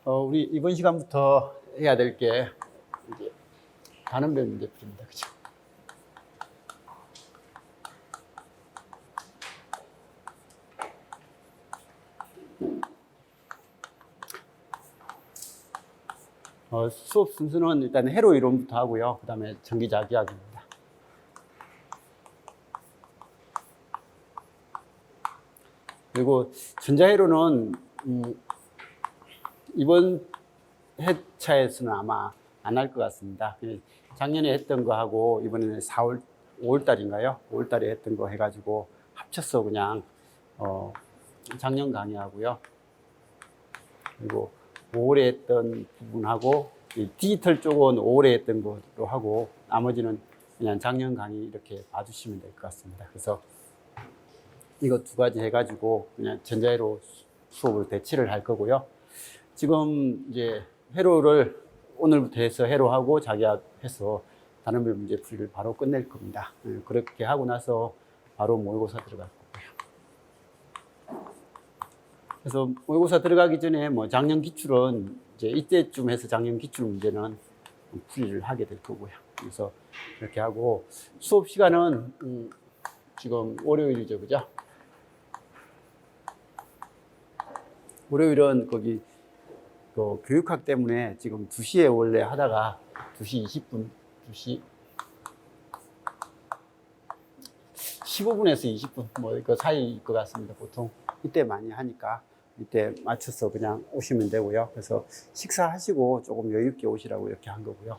우리 이번 시간부터 해야 될 게 이제 단원별 문제풀이입니다. 그죠? 수업 순서는 일단 회로 이론부터 하고요. 그 다음에 전기자기학입니다. 그리고 전자회로는 이번 회차에서는 아마 안 할 것 같습니다. 작년에 했던 거 하고 이번에는 5월 달인가요? 5월 달에 했던 거 해가지고 합쳐서 그냥 작년 강의하고요. 그리고 5월에 했던 부분하고 디지털 쪽은 5월에 했던 거로 하고 나머지는 그냥 작년 강의 이렇게 봐주시면 될 것 같습니다. 그래서 이거 두 가지 해가지고 그냥 전자회로 수업을 대치를 할 거고요. 지금 이제 회로를 오늘부터 해서 회로하고 자기학해서 단원별 문제풀이를 바로 끝낼 겁니다. 그렇게 하고 나서 바로 모의고사 들어갈 거고요. 그래서 모의고사 들어가기 전에 뭐 작년 기출은 이제 이때쯤 해서 작년 기출 문제는 풀이를 하게 될 거고요. 그래서 이렇게 하고 수업 시간은 지금 월요일이죠, 그죠? 월요일은 거기 교육학 때문에 지금 2시에 원래 하다가 2시 20분, 2시 15분에서 20분 뭐 그 사이일 것 같습니다. 보통 이때 많이 하니까 이때 맞춰서 그냥 오시면 되고요. 그래서 식사하시고 조금 여유 있게 오시라고 이렇게 한 거고요.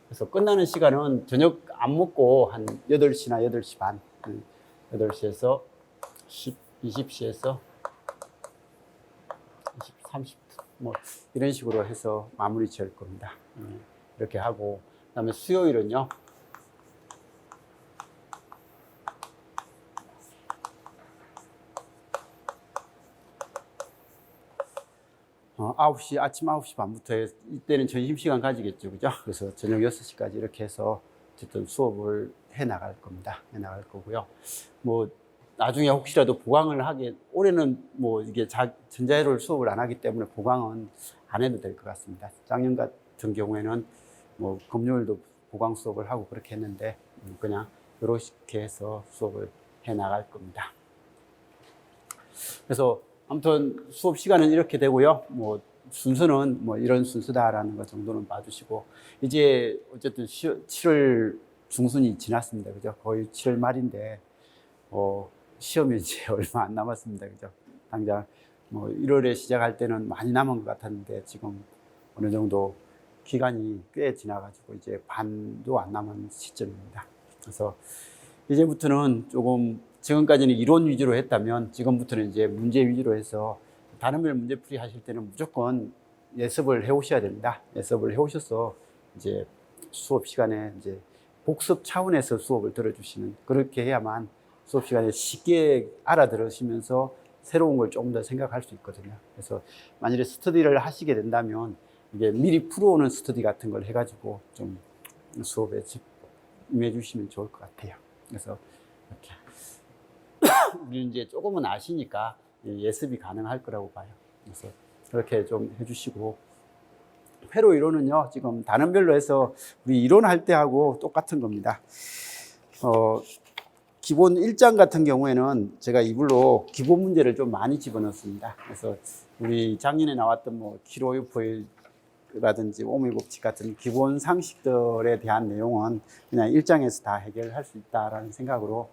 그래서 끝나는 시간은 저녁 안 먹고 한 8시나 8시 반, 8시에서 20시에서 30분 뭐 이런 식으로 해서 마무리 지을 겁니다. 이렇게 하고 그다음에 수요일은요. 9시, 아침 9시 반부터 이때는 점심시간 가지겠죠. 그죠? 그래서 저녁 6시까지 이렇게 해서 어쨌든 수업을 해 나갈 겁니다. 해 나갈 거고요. 뭐, 나중에 혹시라도 보강을 올해는 뭐 이게 전자회로를 수업을 안 하기 때문에 보강은 안 해도 될 것 같습니다. 작년 같은 경우에는 뭐 금요일도 보강 수업을 하고 그렇게 했는데 그냥 이렇게 해서 수업을 해 나갈 겁니다. 그래서 아무튼 수업 시간은 이렇게 되고요. 뭐 순서는 뭐 이런 순서다라는 것 정도는 봐주시고 이제 어쨌든 7월 중순이 지났습니다. 그죠? 거의 7월 말인데 시험이 이제 얼마 안 남았습니다. 그죠? 당장 뭐 1월에 시작할 때는 많이 남은 것 같았는데 지금 어느 정도 기간이 꽤 지나가지고 이제 반도 안 남은 시점입니다. 그래서 이제부터는 조금 지금까지는 이론 위주로 했다면 지금부터는 이제 문제 위주로 해서 단원별 문제풀이 하실 때는 무조건 예습을 해 오셔야 됩니다. 예습을 해 오셔서 이제 수업 시간에 이제 복습 차원에서 수업을 들어주시는 그렇게 해야만 수업 시간에 쉽게 알아들으시면서 새로운 걸 조금 더 생각할 수 있거든요. 그래서 만일에 스터디를 하시게 된다면 이게 미리 풀어오는 스터디 같은 걸 해가지고 좀 수업에 임해 주시면 좋을 것 같아요. 그래서 이렇게 우리 이제 조금은 아시니까 예습이 가능할 거라고 봐요. 그래서 그렇게 좀 해주시고 회로 이론은요 지금 단원별로 해서 우리 이론할 때 하고 똑같은 겁니다. 기본 1장 같은 경우에는 제가 이불로 기본 문제를 좀 많이 집어넣습니다. 그래서 우리 작년에 나왔던 뭐 기로유포라든지 오미법칙 같은 기본 상식들에 대한 내용은 그냥 1장에서 다 해결할 수 있다라는 생각으로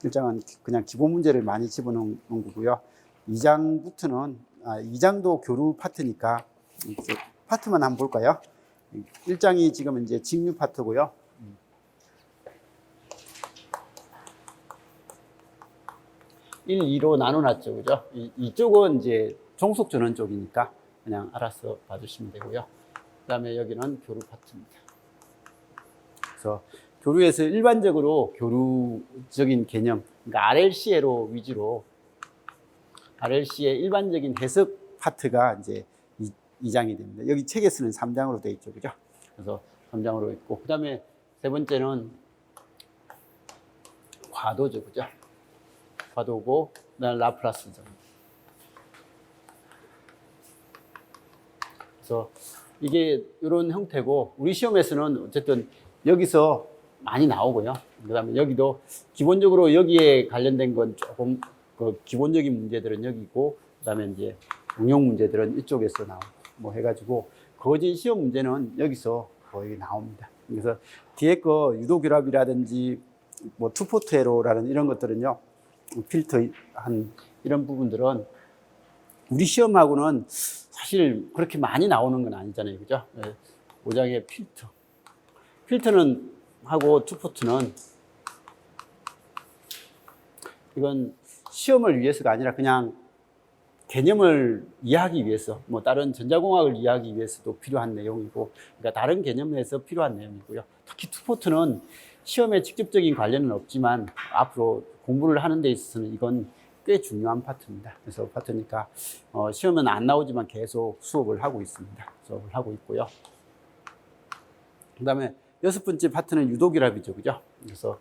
1장은 그냥 기본 문제를 많이 집어넣은 거고요. 2장부터는 2장도 교류 파트니까 파트만 한번 볼까요? 1장이 지금 이제 직류 파트고요. 1, 2로 나눠놨죠. 그죠? 이쪽은 이제 종속 전원 쪽이니까 그냥 알아서 봐주시면 되고요. 그 다음에 여기는 교류 파트입니다. 그래서 교류에서 일반적으로 교류적인 개념, 그러니까 RLC로 위주로 RLC의 일반적인 해석 파트가 이제 2장이 됩니다. 여기 책에서는 3장으로 되어 있죠. 그죠? 그래서 3장으로 있고, 그 다음에 세 번째는 과도죠. 그죠? 과도고, 그다음 라플라스죠. 그래서 이게 이런 형태고, 우리 시험에서는 어쨌든 여기서 많이 나오고요. 그다음에 여기도 기본적으로 여기에 관련된 건 조금 그 기본적인 문제들은 여기고, 그다음에 이제 응용 문제들은 이쪽에서 나오고 뭐 해가지고 거진 시험 문제는 여기서 거의 나옵니다. 그래서 뒤에 거 유도결합이라든지 뭐 투포트 에러라는 이런 것들은요, 필터 한 이런 부분들은 우리 시험하고는 사실 그렇게 많이 나오는 건 아니잖아요, 그죠? 5장의 필터는 하고 투포트는 이건 시험을 위해서가 아니라 그냥 개념을 이해하기 위해서, 뭐 다른 전자공학을 이해하기 위해서도 필요한 내용이고, 그러니까 다른 개념에서 필요한 내용이고요. 특히 투포트는 시험에 직접적인 관련은 없지만 앞으로 공부를 하는 데 있어서는 이건 꽤 중요한 파트입니다. 그래서 파트니까 시험은 안 나오지만 계속 수업을 하고 있습니다. 수업을 하고 있고요. 그 다음에 6번째 파트는 유도결합이죠, 그죠? 그래서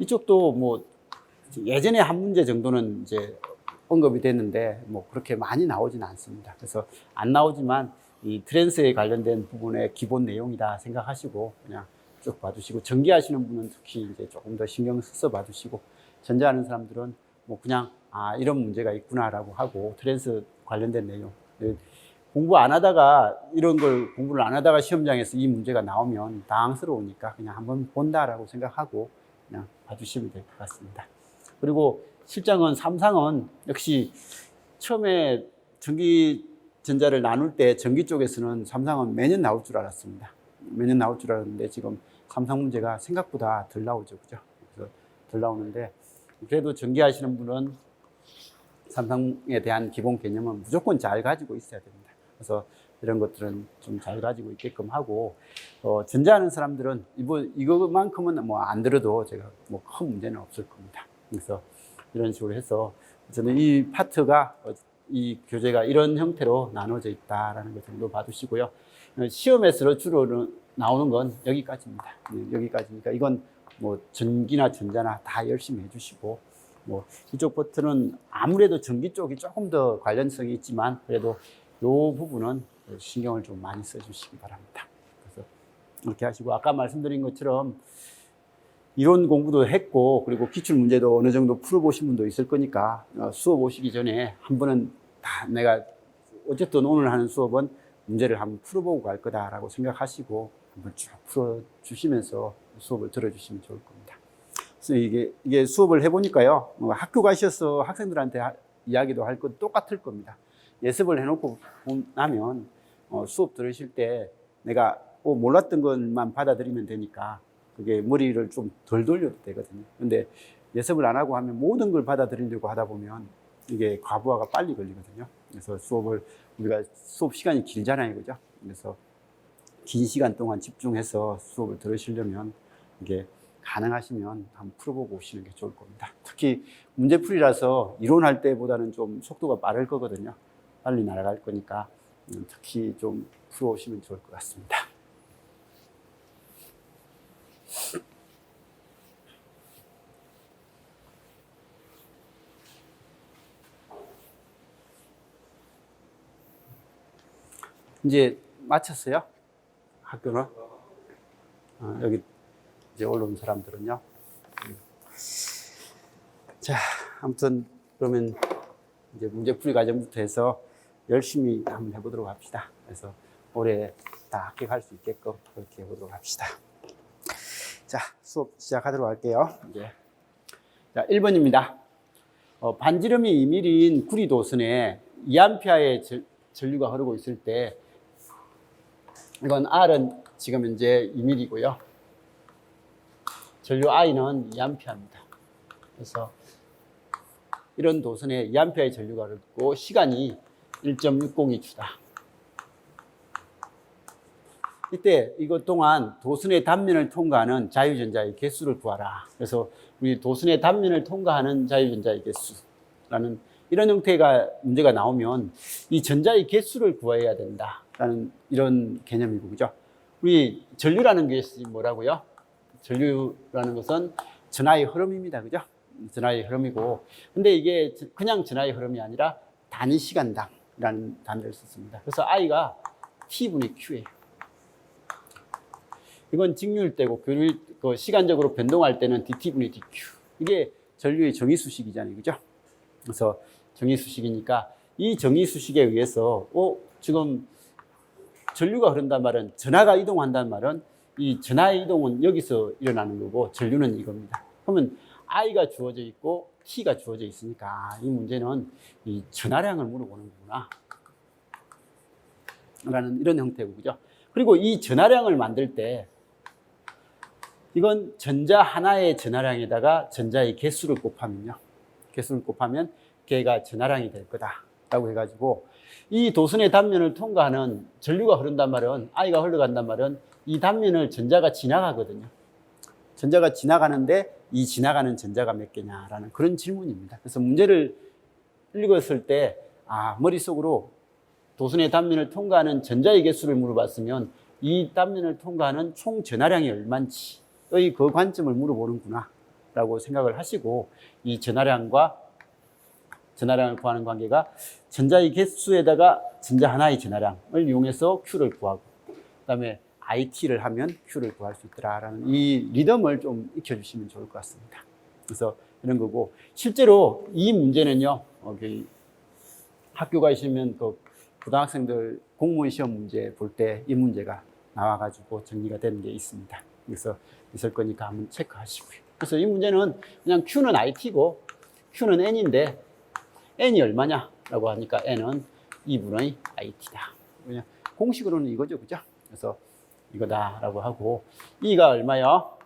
이쪽도 뭐 예전에 한 문제 정도는 이제 언급이 됐는데 뭐 그렇게 많이 나오지는 않습니다. 그래서 안 나오지만 이 트랜스에 관련된 부분의 기본 내용이다 생각하시고 그냥 쭉 봐주시고, 전기하시는 분은 특히 이제 조금 더 신경 써서 봐주시고, 전자하는 사람들은 뭐 그냥 이런 문제가 있구나라고 하고, 트랜스 관련된 내용 공부 안 하다가 이런 걸 공부를 안 하다가 시험장에서 이 문제가 나오면 당황스러우니까 그냥 한번 본다라고 생각하고 그냥 봐주시면 될 것 같습니다. 그리고 실장은 3상은 역시 처음에 전기전자를 나눌 때 전기 쪽에서는 3상은 매년 나올 줄 알았습니다. 매년 나올 줄 알았는데 지금 3상 문제가 생각보다 덜 나오죠, 그죠? 그래서 덜 나오는데 그래도 전기하시는 분은 3상에 대한 기본 개념은 무조건 잘 가지고 있어야 됩니다. 그래서 이런 것들은 좀 잘 가지고 있게끔 하고, 전자하는 사람들은 이거만큼은 뭐 안 들어도 제가 뭐 큰 문제는 없을 겁니다. 그래서 이런 식으로 해서 저는 이 파트가, 이 교재가 이런 형태로 나눠져 있다라는 것 정도 봐두시고요. 시험에서 주로 나오는 건 여기까지입니다. 여기까지니까 이건 뭐 전기나 전자나 다 열심히 해주시고, 뭐 이쪽 버튼은 아무래도 전기 쪽이 조금 더 관련성이 있지만 그래도 이 부분은 신경을 좀 많이 써주시기 바랍니다. 그래서 이렇게 하시고, 아까 말씀드린 것처럼 이론 공부도 했고 그리고 기출 문제도 어느 정도 풀어보신 분도 있을 거니까 수업 오시기 전에 한 번은 다 내가 어쨌든 오늘 하는 수업은 문제를 한번 풀어보고 갈 거다라고 생각하시고 한번 쭉 풀어주시면서 수업을 들어주시면 좋을 겁니다. 그래서 이게 수업을 해보니까요, 학교 가셔서 학생들한테 이야기도 할 것 똑같을 겁니다. 예습을 해놓고 나면 수업 들으실 때 내가 몰랐던 것만 받아들이면 되니까 그게 머리를 좀 덜 돌려도 되거든요. 근데 예습을 안 하고 하면 모든 걸 받아들이려고 하다 보면 이게 과부하가 빨리 걸리거든요. 그래서 우리가 수업 시간이 길잖아요, 그죠? 그래서 긴 시간 동안 집중해서 수업을 들으시려면 이게 가능하시면 한번 풀어보고 오시는 게 좋을 겁니다. 특히 문제풀이라서 이론할 때보다는 좀 속도가 빠를 거거든요. 빨리 날아갈 거니까 특히 좀 풀어오시면 좋을 것 같습니다. 이제 마쳤어요? 학교는? 여기 이제 올라온 사람들은요. 자, 아무튼 그러면 이제 문제풀이 과정부터 해서 열심히 한번 해보도록 합시다. 그래서 올해 다 합격할 수 있게끔 그렇게 해보도록 합시다. 자, 수업 시작하도록 할게요. 이제. 자, 1번입니다. 반지름이 2mm인 구리도선에 2A의 전류가 흐르고 있을 때, 이건 R은 지금 현재 2mm고요. 전류 I는 2A입니다. 그래서 이런 도선에 2A의 전류가 흐르고 시간이 1.602초다. 이때 이것 동안 도선의 단면을 통과하는 자유전자의 개수를 구하라. 그래서 우리 도선의 단면을 통과하는 자유전자의 개수라는 이런 형태가 문제가 나오면 이 전자의 개수를 구해야 된다라는 이런 개념이고, 그죠? 우리 전류라는 것이 뭐라고요? 전류라는 것은 전하의 흐름입니다, 그죠? 전하의 흐름이고, 근데 이게 그냥 전하의 흐름이 아니라 단시간당이라는 단어를 썼습니다. 그래서 I가 T분의 Q예요. 이건 직률대고 시간적으로 변동할 때는 DT분의 DQ. 이게 전류의 정의수식이잖아요. 그죠? 그래서 정의수식이니까 이 정의수식에 의해서 지금 전류가 흐른단 말은, 전하가 이동한다는 말은 이 전하의 이동은 여기서 일어나는 거고 전류는 이겁니다. 그러면 I가 주어져 있고 T가 주어져 있으니까 이 문제는 이 전하량을 물어보는 거구나 라는 이런 형태고, 그죠? 그리고 이 전하량을 만들 때 이건 전자 하나의 전하량에다가 전자의 개수를 곱하면요, 개수를 곱하면 걔가 전하량이 될 거다라고 해가지고, 이 도선의 단면을 통과하는 전류가 흐른단 말은, I가 흘러간단 말은 이 단면을 전자가 지나가거든요. 전자가 지나가는데 이 지나가는 전자가 몇 개냐라는 그런 질문입니다. 그래서 문제를 읽었을 때 머릿속으로 도선의 단면을 통과하는 전자의 개수를 물어봤으면 이 단면을 통과하는 총 전하량이 얼마인지의 그 관점을 물어보는구나 라고 생각을 하시고, 이 전하량을 구하는 관계가 전자의 개수에다가 전자 하나의 전하량을 이용해서 Q를 구하고, 그 다음에 IT를 하면 Q를 구할 수 있더라라는 이 리듬을 좀 익혀주시면 좋을 것 같습니다. 그래서 이런 거고, 실제로 이 문제는요, 학교 가시면 그 고등학생들 공무원 시험 문제 볼 때 이 문제가 나와가지고 정리가 되는 게 있습니다. 그래서 있을 거니까 한번 체크하시고요. 그래서 이 문제는 그냥 Q는 IT고 Q는 N인데 N이 얼마냐라고 하니까 N은 2분의 IT다. 그냥 공식으로는 이거죠, 그죠? 그래서 이거다라고 하고, E가 얼마요?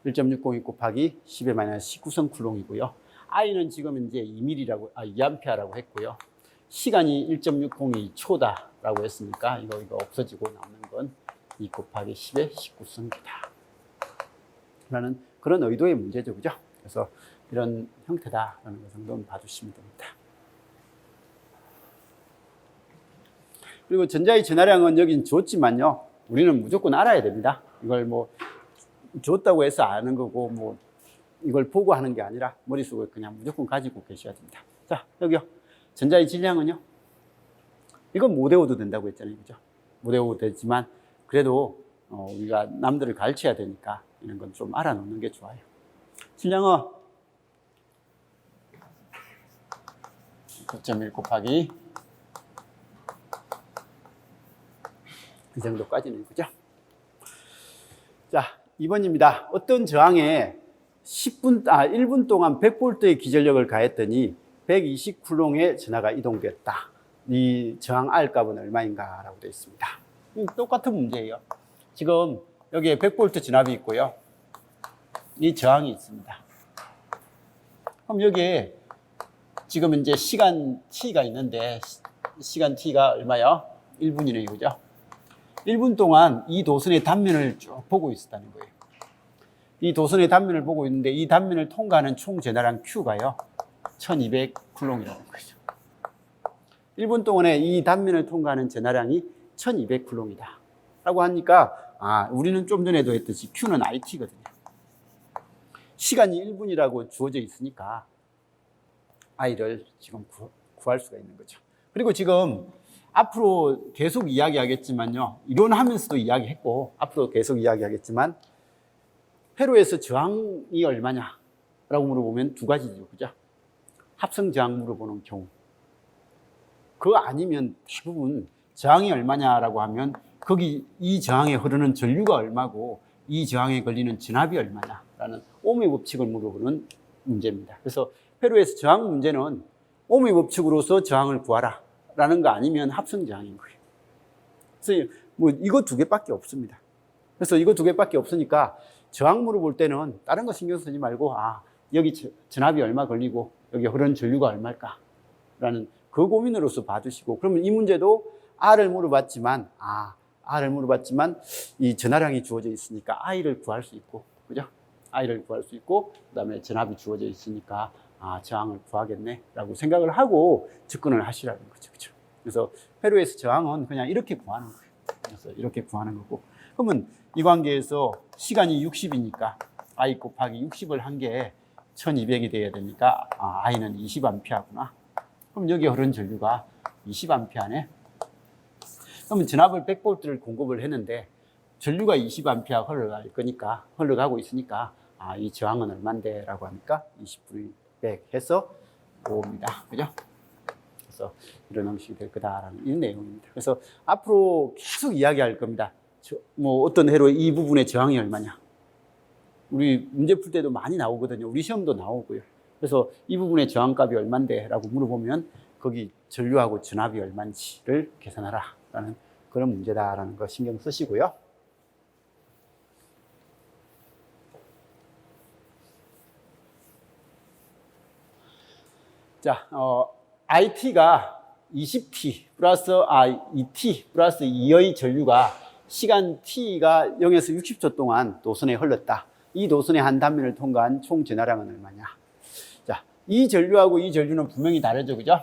1.602 곱하기 10의 마이너스 19성 쿨롱이고요. I는 지금 이제 2A라고 했고요. 시간이 1.602 초다라고 했으니까 이거 없어지고 남는 건 2 곱하기 10의 19성이다. 라는 그런 의도의 문제죠, 그죠? 그래서 이런 형태다라는 것 정도는 봐주시면 됩니다. 그리고 전자의 전하량은 여긴 줬지만요, 우리는 무조건 알아야 됩니다. 이걸 뭐 줬다고 해서 아는 거고, 뭐 이걸 보고 하는 게 아니라 머릿속에 그냥 무조건 가지고 계셔야 됩니다. 자, 여기요. 전자의 질량은요, 이건 못 외워도 된다고 했잖아요, 그죠? 못 외워도 되지만 그래도 우리가 남들을 가르쳐야 되니까 이런 건 좀 알아놓는 게 좋아요. 질량은 9.1 곱하기 그 정도까지는, 그죠? 자, 2번입니다. 어떤 저항에 1분 동안 100V의 기전력을 가했더니 120쿨롱의 전하가 이동됐다. 이 저항 R 값은 얼마인가 라고 되어 있습니다. 똑같은 문제예요. 지금 여기에 100V 전압이 있고요, 이 저항이 있습니다. 그럼 여기에 지금 이제 시간 T가 있는데, 시간 T가 얼마요? 1분이네요, 그죠? 1분 동안 이 도선의 단면을 쭉 보고 있었다는 거예요. 이 도선의 단면을 보고 있는데 이 단면을 통과하는 총 전하량 Q가요 1200쿨롱이라는 거죠. 1분 동안에 이 단면을 통과하는 전하량이 1200쿨롱이다 라고 하니까 우리는 좀 전에도 했듯이 Q는 IT거든요. 시간이 1분이라고 주어져 있으니까 I를 지금 구할 수가 있는 거죠. 그리고 지금 앞으로 계속 이야기하겠지만요, 이론하면서도 이야기했고 앞으로 계속 이야기하겠지만, 회로에서 저항이 얼마냐라고 물어보면 두 가지죠, 그죠? 합성 저항 물어보는 경우, 그거 아니면 대부분 저항이 얼마냐라고 하면 거기 이 저항에 흐르는 전류가 얼마고 이 저항에 걸리는 전압이 얼마냐라는 ohm의 법칙을 물어보는 문제입니다. 그래서 회로에서 저항 문제는 ohm의 법칙으로서 저항을 구하라 라는 거 아니면 합성 저항인 거예요. 그래서 뭐 이거 두 개밖에 없습니다. 그래서 이거 두 개밖에 없으니까 저항 물어볼 때는 다른 거 신경 쓰지 말고 여기 전압이 얼마 걸리고 여기 흐르는 전류가 얼마일까 라는 그 고민으로서 봐주시고, 그러면 이 문제도 R을 물어봤지만 이 전하량이 주어져 있으니까 I를 구할 수 있고, 그죠? I를 구할 수 있고, 그 다음에 전압이 주어져 있으니까 저항을 구하겠네 라고 생각을 하고 접근을 하시라는 거죠, 그죠? 그래서 회로에서 저항은 그냥 이렇게 구하는 거예요. 그래서 이렇게 구하는 거고, 그러면 이 관계에서 시간이 60이니까 I 곱하기 60을 한 게 1200이 돼야 되니까 I는 20A구나. 그럼 여기 흐른 전류가 20A네. 그러면 전압을 100V를 공급을 했는데 전류가 20A 흘러갈 거니까, 흘러가고 있으니까 이 저항은 얼만데 라고 하니까 20분의 100 해서 5입니다. 그죠? 그래서 이런 형식이 될 거다라는 이 내용입니다. 그래서 앞으로 계속 이야기할 겁니다. 뭐 어떤 해로 이 부분의 저항이 얼마냐. 우리 문제 풀 때도 많이 나오거든요. 우리 시험도 나오고요. 그래서 이 부분의 저항값이 얼만데 라고 물어보면 거기 전류하고 전압이 얼마인지를 계산하라 라는 그런 문제다라는 거 신경 쓰시고요. 자, IT가 20T 플러스 2T 플러스 2의 전류가 시간 T가 0에서 60초 동안 도선에 흘렀다. 이 도선의 한 단면을 통과한 총 전하량은 얼마냐? 자, 이 전류하고 이 전류는 분명히 다르죠, 그죠?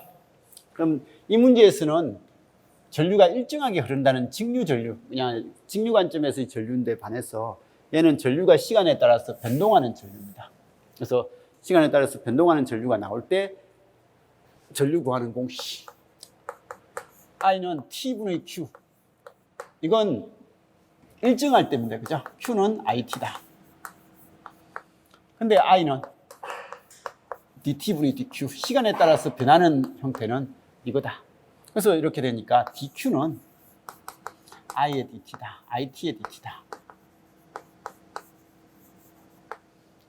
그럼 이 문제에서는 전류가 일정하게 흐른다는 직류 전류, 그냥 직류 관점에서의 전류인데 반해서 얘는 전류가 시간에 따라서 변동하는 전류입니다. 그래서 시간에 따라서 변동하는 전류가 나올 때 전류 구하는 공식 I는 T분의 Q. 이건 일정할 때입니다. 그죠? Q는 IT다. 근데 I는 DT분의 DQ. 시간에 따라서 변하는 형태는 이거다. 그래서 이렇게 되니까 DQ는 I의 DT다. IT의 DT다.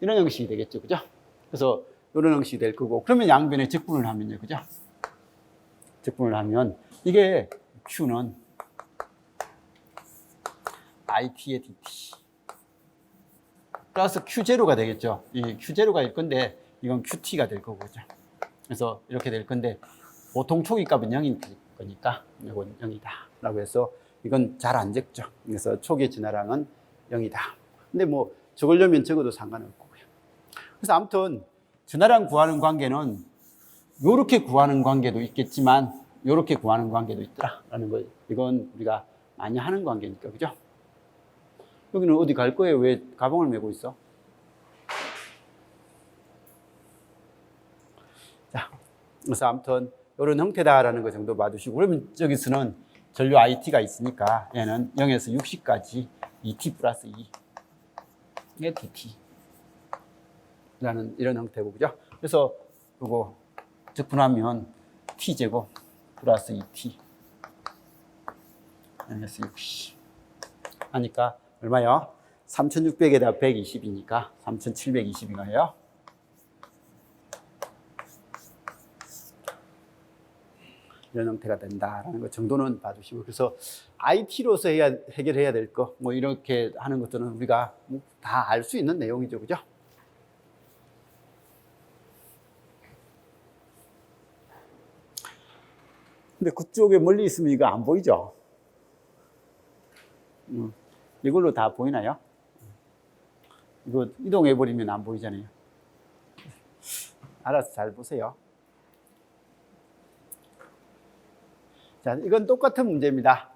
이런 형식이 되겠죠. 그죠? 그래서 이런 형식이 될 거고, 그러면 양변에 적분을 하면요. 그죠? 적분을 하면 이게 Q는 IT의 DT 플러스 Q0가 되겠죠. 이 Q0가 일 건데 이건 QT가 될 거고, 그죠? 그래서 이렇게 될 건데 보통 초기값은 0인 거니까 이건 0이다 라고 해서 이건 잘 안 적죠. 그래서 초기 전하량은 0이다. 근데 뭐 적으려면 적어도 상관없고요. 그래서 아무튼 전하량 구하는 관계는 요렇게 구하는 관계도 있겠지만 요렇게 구하는 관계도 있더라라는 거. 이건 우리가 많이 하는 관계니까, 그죠? 여기는 어디 갈 거예요? 왜 가방을 메고 있어? 자, 그래서 아무튼 이런 형태다라는 거 정도 봐두시고, 그러면 저기서는 전류 IT가 있으니까 얘는 0에서 60까지 2T 플러스 2 이게 DT 라는 이런 형태고, 그죠? 그래서 이거 적분하면 T제곱 플러스 2T 0에서 60 하니까 얼마요? 3600에다 120이니까 3720인가요? 이런 형태가 된다라는 것 정도는 봐주시고, 그래서 IT로서 해결해야 될 거, 뭐 이렇게 하는 것들은 우리가 다 알 수 있는 내용이죠, 그죠? 근데 그쪽에 멀리 있으면 이거 안 보이죠? 이걸로 다 보이나요? 이거 이동해버리면 안 보이잖아요. 알아서 잘 보세요. 자, 이건 똑같은 문제입니다.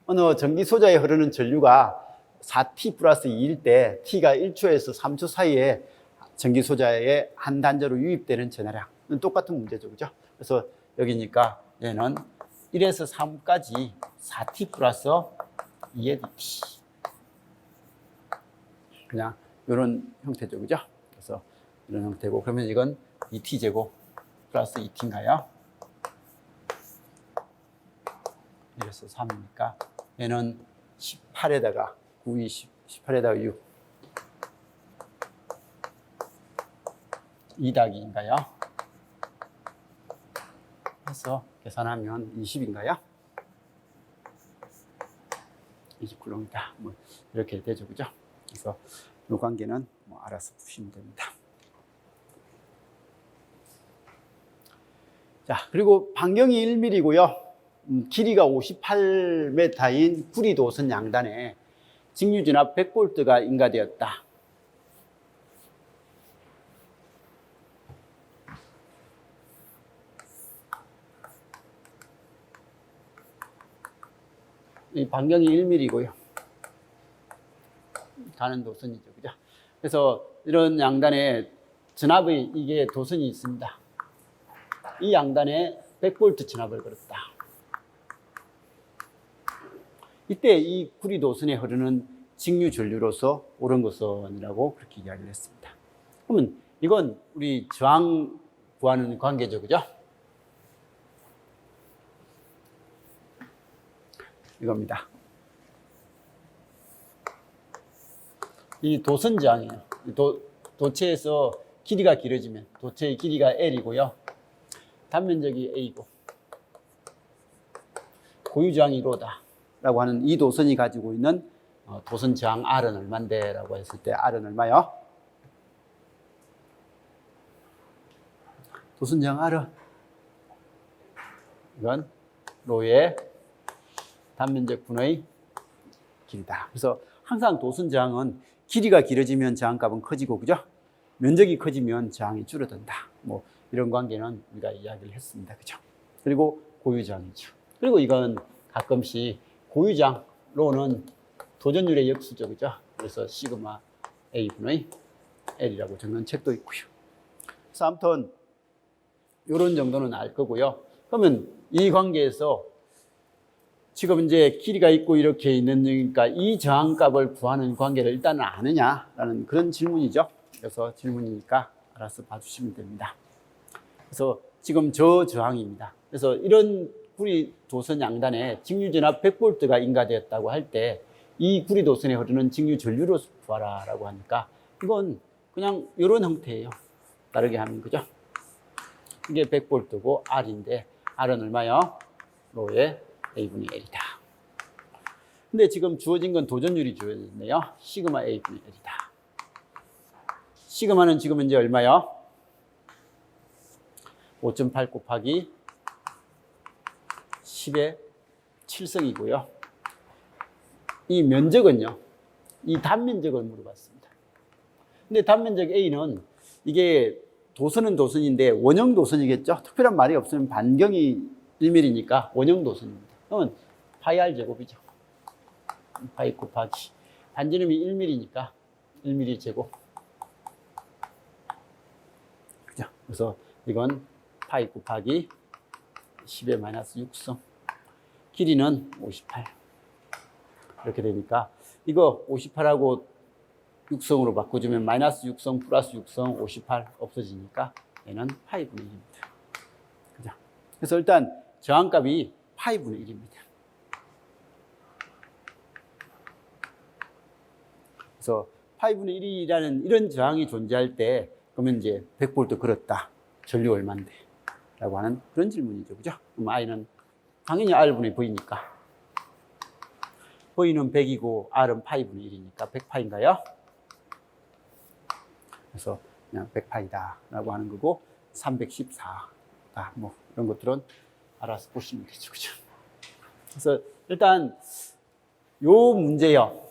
어느 전기 소자에 흐르는 전류가 4T 플러스 2일 때 T가 1초에서 3초 사이에 전기 소자에 한 단자로 유입되는 전하량. 똑같은 문제죠, 그죠? 그래서 여기니까 얘는 1에서 3까지 4T 플러스 2의 DT. 그냥 이런 형태죠, 그죠? 그래서 이런 형태고, 그러면 이건 2T 제곱 플러스 2T인가요? 1에서 3이니까 얘는 18에다가 9, 20, 18에다가 6 2 더하기인가요? 해서 계산하면 20인가요? 20쿨롱이다. 뭐 이렇게 되죠, 그죠? 그래서 이 관계는 뭐 알아서 푸시면 됩니다. 자, 그리고 반경이 1mm고요. 길이가 58m인 구리도선 양단에 직류전압 100V가 인가되었다. 이 반경이 1mm고요. 가는 도선이죠. 그죠? 그래서 이런 양단에 전압의 이게 도선이 있습니다. 이 양단에 100V 전압을 걸었다. 이때 이 구리 도선에 흐르는 직류 전류로서 옳은 거선이라고 그렇게 이야기를 했습니다. 그러면 이건 우리 저항 구하는 관계죠. 그죠? 이겁니다. 이 도선 저항이에요. 도체에서 길이가 길어지면 도체의 길이가 L이고요. 단면적이 A고 고유 저항이 로다 라고 하는 이 도선이 가지고 있는 도선 저항 R은 얼마인데 라고 했을 때 R은 얼마요? 도선 저항 R은 이건 로의 단면적 분의 길이다. 그래서 항상 도선 저항은 길이가 길어지면 저항값은 커지고, 그죠? 면적이 커지면 저항이 줄어든다. 뭐 이런 관계는 우리가 이야기를 했습니다. 그죠? 그리고 고유 저항이죠. 그리고 이건 가끔씩 고유 저항, 로는 도전율의 역수죠. 그죠? 그래서 시그마 A분의 L이라고 적는 책도 있고요. 그래서 아무튼 이런 정도는 알 거고요. 그러면 이 관계에서 지금 이제 길이가 있고 이렇게 있는니까 이 저항값을 구하는 관계를 일단은 아느냐라는 그런 질문이죠. 그래서 질문이니까 알아서 봐주시면 됩니다. 그래서 지금 저 저항입니다. 그래서 이런 구리 도선 양단에 직류전압 100V가 인가되었다고 할 때 이 구리 도선에 흐르는 직류 전류로 구하라라고 하니까 이건 그냥 이런 형태예요. 다르게 하면, 그죠? 이게 100V고 R인데 R은 얼마요? 로의 A분의 L이다. 근데 지금 주어진 건 도전율이 주어졌네요. 시그마 A분의 L이다. 시그마는 지금 이제 얼마요? 5.8 곱하기 10의 7승이고요. 이 면적은요, 이 단면적을 물어봤습니다. 근데 단면적 A는 이게 도선은 도선인데 원형 도선이겠죠? 특별한 말이 없으면 반경이 1mm니까 원형 도선입니다. 그러면 파이 R 제곱이죠. 파이 곱하기 반지름이 1mm니까 1mm 제곱. 그죠? 그래서 이건 파이 곱하기 10의 마이너스 6성. 길이는 58. 이렇게 되니까 이거 58하고 6성으로 바꿔주면 마이너스 6성 플러스 6성 58 없어지니까 얘는 파이분의 1입니다. 그죠? 그래서 일단 저항값이 파이분의 1입니다. 그래서 파이분의 1이라는 이런 저항이 존재할 때 그러면 이제 100V 걸었다. 전류 얼마인데? 라고 하는 그런 질문이죠. 그죠? 그럼 I는 당연히 R분의 V니까. V는 100이고 R은 파이분의 1이니까 100파인가요? 그래서 그냥 100파이다 라고 하는 거고 314다. 뭐 이런 것들은 알아서 보시면 되죠. 그죠? 그래서 일단 요 문제요.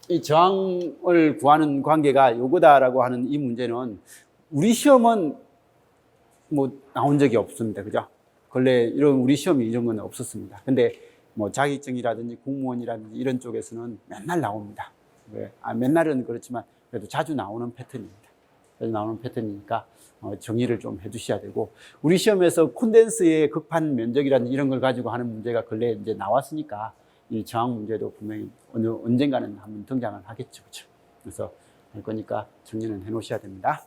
이 저항을 구하는 관계가 요거다라고 하는 이 문제는 우리 시험은 뭐 나온 적이 없습니다. 그죠? 근래 이런 우리 시험이 이런 건 없었습니다. 근데 뭐 자격증이라든지 공무원이라든지 이런 쪽에서는 맨날 나옵니다. 왜? 맨날은 그렇지만 그래도 자주 나오는 패턴입니다. 자주 나오는 패턴이니까 정의를 좀 해두셔야 되고, 우리 시험에서 콘덴스의 극판 면적이라든지 이런 걸 가지고 하는 문제가 근래 이제 나왔으니까 이 저항 문제도 분명히 언젠가는 한번 등장을 하겠죠. 그렇죠? 그래서 할 거니까 정리는 해 놓으셔야 됩니다.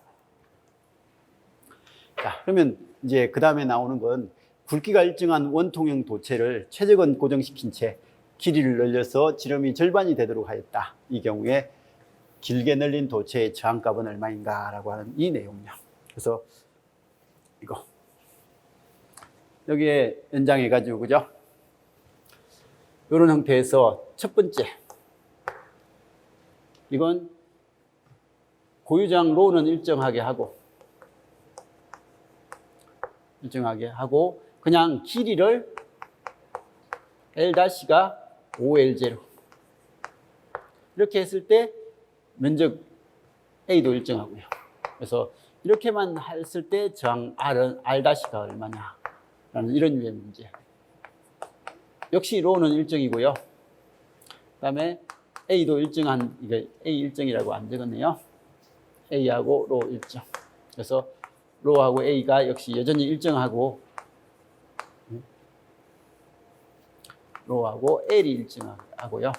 자, 그러면 이제 그 다음에 나오는 건 굵기가 일정한 원통형 도체를 최적은 고정시킨 채 길이를 늘려서 지름이 절반이 되도록 하였다. 이 경우에 길게 늘린 도체의 저항값은 얼마인가 라고 하는 이 내용이요. 그래서 이거 여기에 연장해 가지고, 그죠? 이런 형태에서 첫 번째, 이건 고유저항 로는 일정하게 하고 그냥 길이를 L-가 5L0 이렇게 했을 때 면적 A도 일정하고요. 그래서 이렇게만 했을 때 저항 R은 R-가 얼마냐 라는 이런 유의 문제. 역시 로는 일정이고요. 그 다음에 A도 일정한, 이게 A 일정이라고 안 적었네요. A하고 로 일정. 그래서 로하고 A가 역시 여전히 일정하고, 로하고 L이 일정하고요.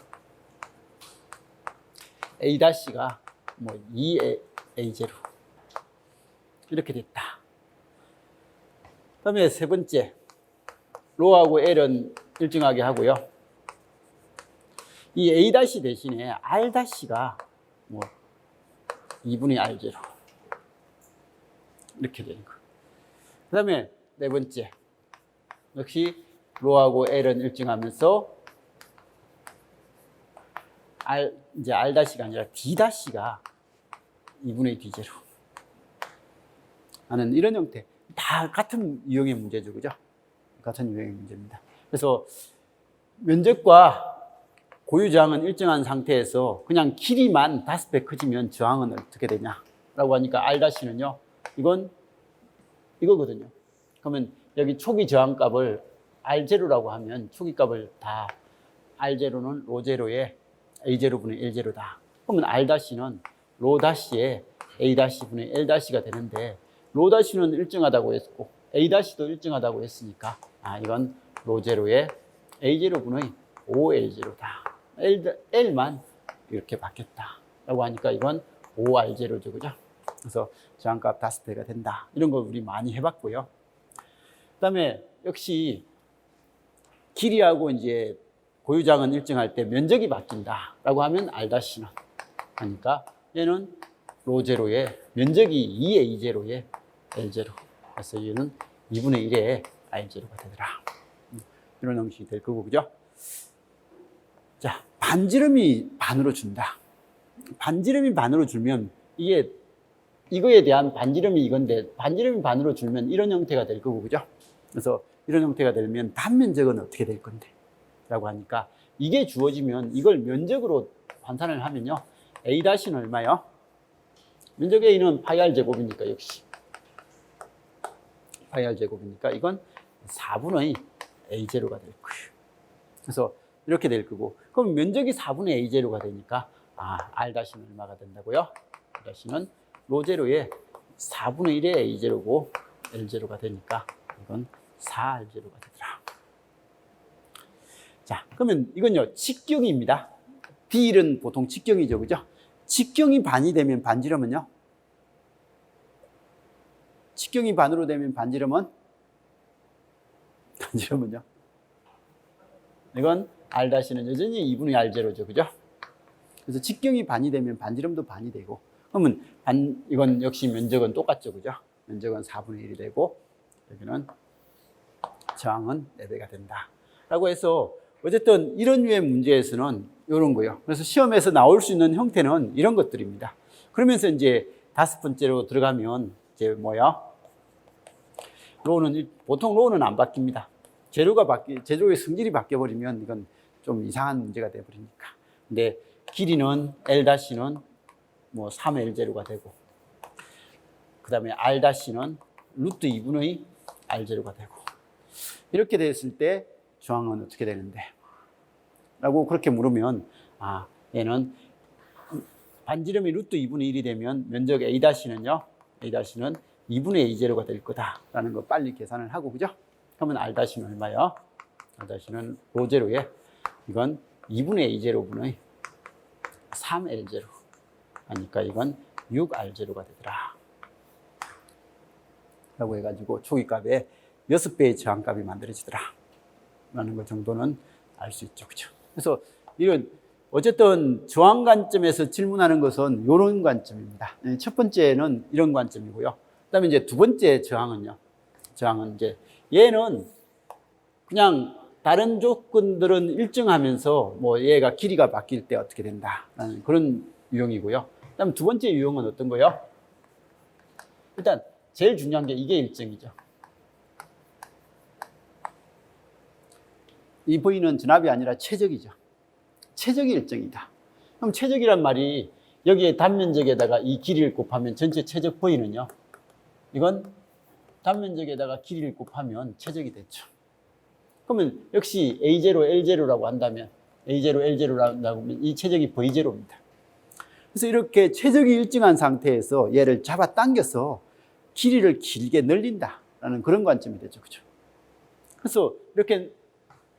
A-가 뭐 2A0 이렇게 됐다. 그다음에 세 번째, 로하고 L은 일정하게 하고요. 이 A- 대신에 R-가 뭐 2분의 R0 이렇게 되는 거. 그다음에 네 번째, 역시 로하고 L은 일정하면서 이제 R-가 아니라 D-가 2분의 D0 하는 이런 형태. 다 같은 유형의 문제죠, 그죠? 같은 유형의 문제입니다. 그래서 면적과 고유 저항은 일정한 상태에서 그냥 길이만 5배 커지면 저항은 어떻게 되냐라고 하니까 R-는요, 이건 이거거든요. 그러면 여기 초기 저항값을 R0라고 하면 초기 값을 다 R0는 로0에 A0분의 L0다. 그러면 R-는 로-의 A-분의 L-가 되는데, 로-는 일정하다고 했고 A-도 일정하다고 했으니까 이건 로0의 A0분의 5L0다. L만 이렇게 바뀌었다라고 하니까 이건 5R0죠, 그죠? 그래서 저항값 5배가 된다. 이런 거 우리 많이 해봤고요. 그 다음에 역시 길이하고 이제 고유장은 일정할 때 면적이 바뀐다라고 하면 R-는 하니까 얘는 로0의 면적이 2A0의 L0. 그래서 얘는 2분의 1의 R0가 되더라. 이런 형식이 될 거고, 그죠? 자, 반지름이 반으로 준다. 반지름이 반으로 줄면 이거에 대한 반지름이 이건데, 반지름이 반으로 줄면 이런 형태가 될 거고, 그죠? 그래서 이런 형태가 되면 단면적은 어떻게 될 건데? 라고 하니까 이게 주어지면 이걸 면적으로 환산을 하면요. A-는 얼마요? 면적 A는 파이 R 제곱이니까 역시. 파이 R 제곱이니까 이건 4분의 A0가 될 거예요. 그래서 이렇게 될 거고, 그럼 면적이 4분의 A0가 되니까 R-는 얼마가 된다고요? R-는 로0의 4분의 1의 A0고 L0가 되니까 이건 4R0가 되더라. 자, 그러면 이건요, 직경입니다. D는 보통 직경이죠, 그죠? 직경이 반이 되면 반지름은요? 직경이 반으로 되면 반지름은요? 이건 R-는 여전히 2분의 R0죠, 그죠? 그래서 직경이 반이 되면 반지름도 반이 되고, 그러면 이건 역시 면적은 똑같죠, 그죠? 면적은 4분의 1이 되고, 여기는 저항은 4배가 된다. 라고 해서, 어쨌든 이런 류의 문제에서는 이런 거예요. 그래서 시험에서 나올 수 있는 형태는 이런 것들입니다. 그러면서 이제 5번째로 들어가면, 이제 뭐야? 보통 로는 안 바뀝니다. 재료의 성질이 바뀌어버리면 이건 좀 이상한 문제가 돼버리니까. 근데 길이는 L-는 뭐 3L0가 되고, 그 다음에 R-는 루트 2분의 R0가 되고, 이렇게 됐을 때 저항은 어떻게 되는데? 라고 그렇게 물으면, 얘는 반지름이 루트 2분의 1이 되면 면적 A-는요, A-는 2분의 A0가 될 거다라는 거 빨리 계산을 하고, 그죠? 그러면 R-는 얼마요? R-는 로0에 이건 2분의 A0분의 3L0 하니까 이건 6R0가 되더라. 라고 해가지고 초기값에 6배의 저항값이 만들어지더라. 라는 것 정도는 알 수 있죠. 그죠? 그래서 이런, 어쨌든 저항 관점에서 질문하는 것은 이런 관점입니다. 첫 번째는 이런 관점이고요. 그 다음에 이제 두 번째 저항은요. 저항은 이제 얘는 그냥 다른 조건들은 일정하면서 뭐 얘가 길이가 바뀔 때 어떻게 된다라는 그런 유형이고요. 그 다음 두 번째 유형은 어떤 거예요? 일단 제일 중요한 게 이게 일정이죠. 이 부위는 전압이 아니라 최적이죠. 최적이 일정이다. 그럼 최적이란 말이 여기에 단면적에다가 이 길이를 곱하면 전체 최적 부위는요. 이건 단면적에다가 길이를 곱하면 최적이 됐죠. 그러면 역시 A0, L0라고 한다면 A0, L0로 나온다고 하면 이 최적이 V0입니다. 그래서 이렇게 최적이 일정한 상태에서 얘를 잡아당겨서 길이를 길게 늘린다라는 그런 관점이 되죠. 그죠? 그래서 이렇게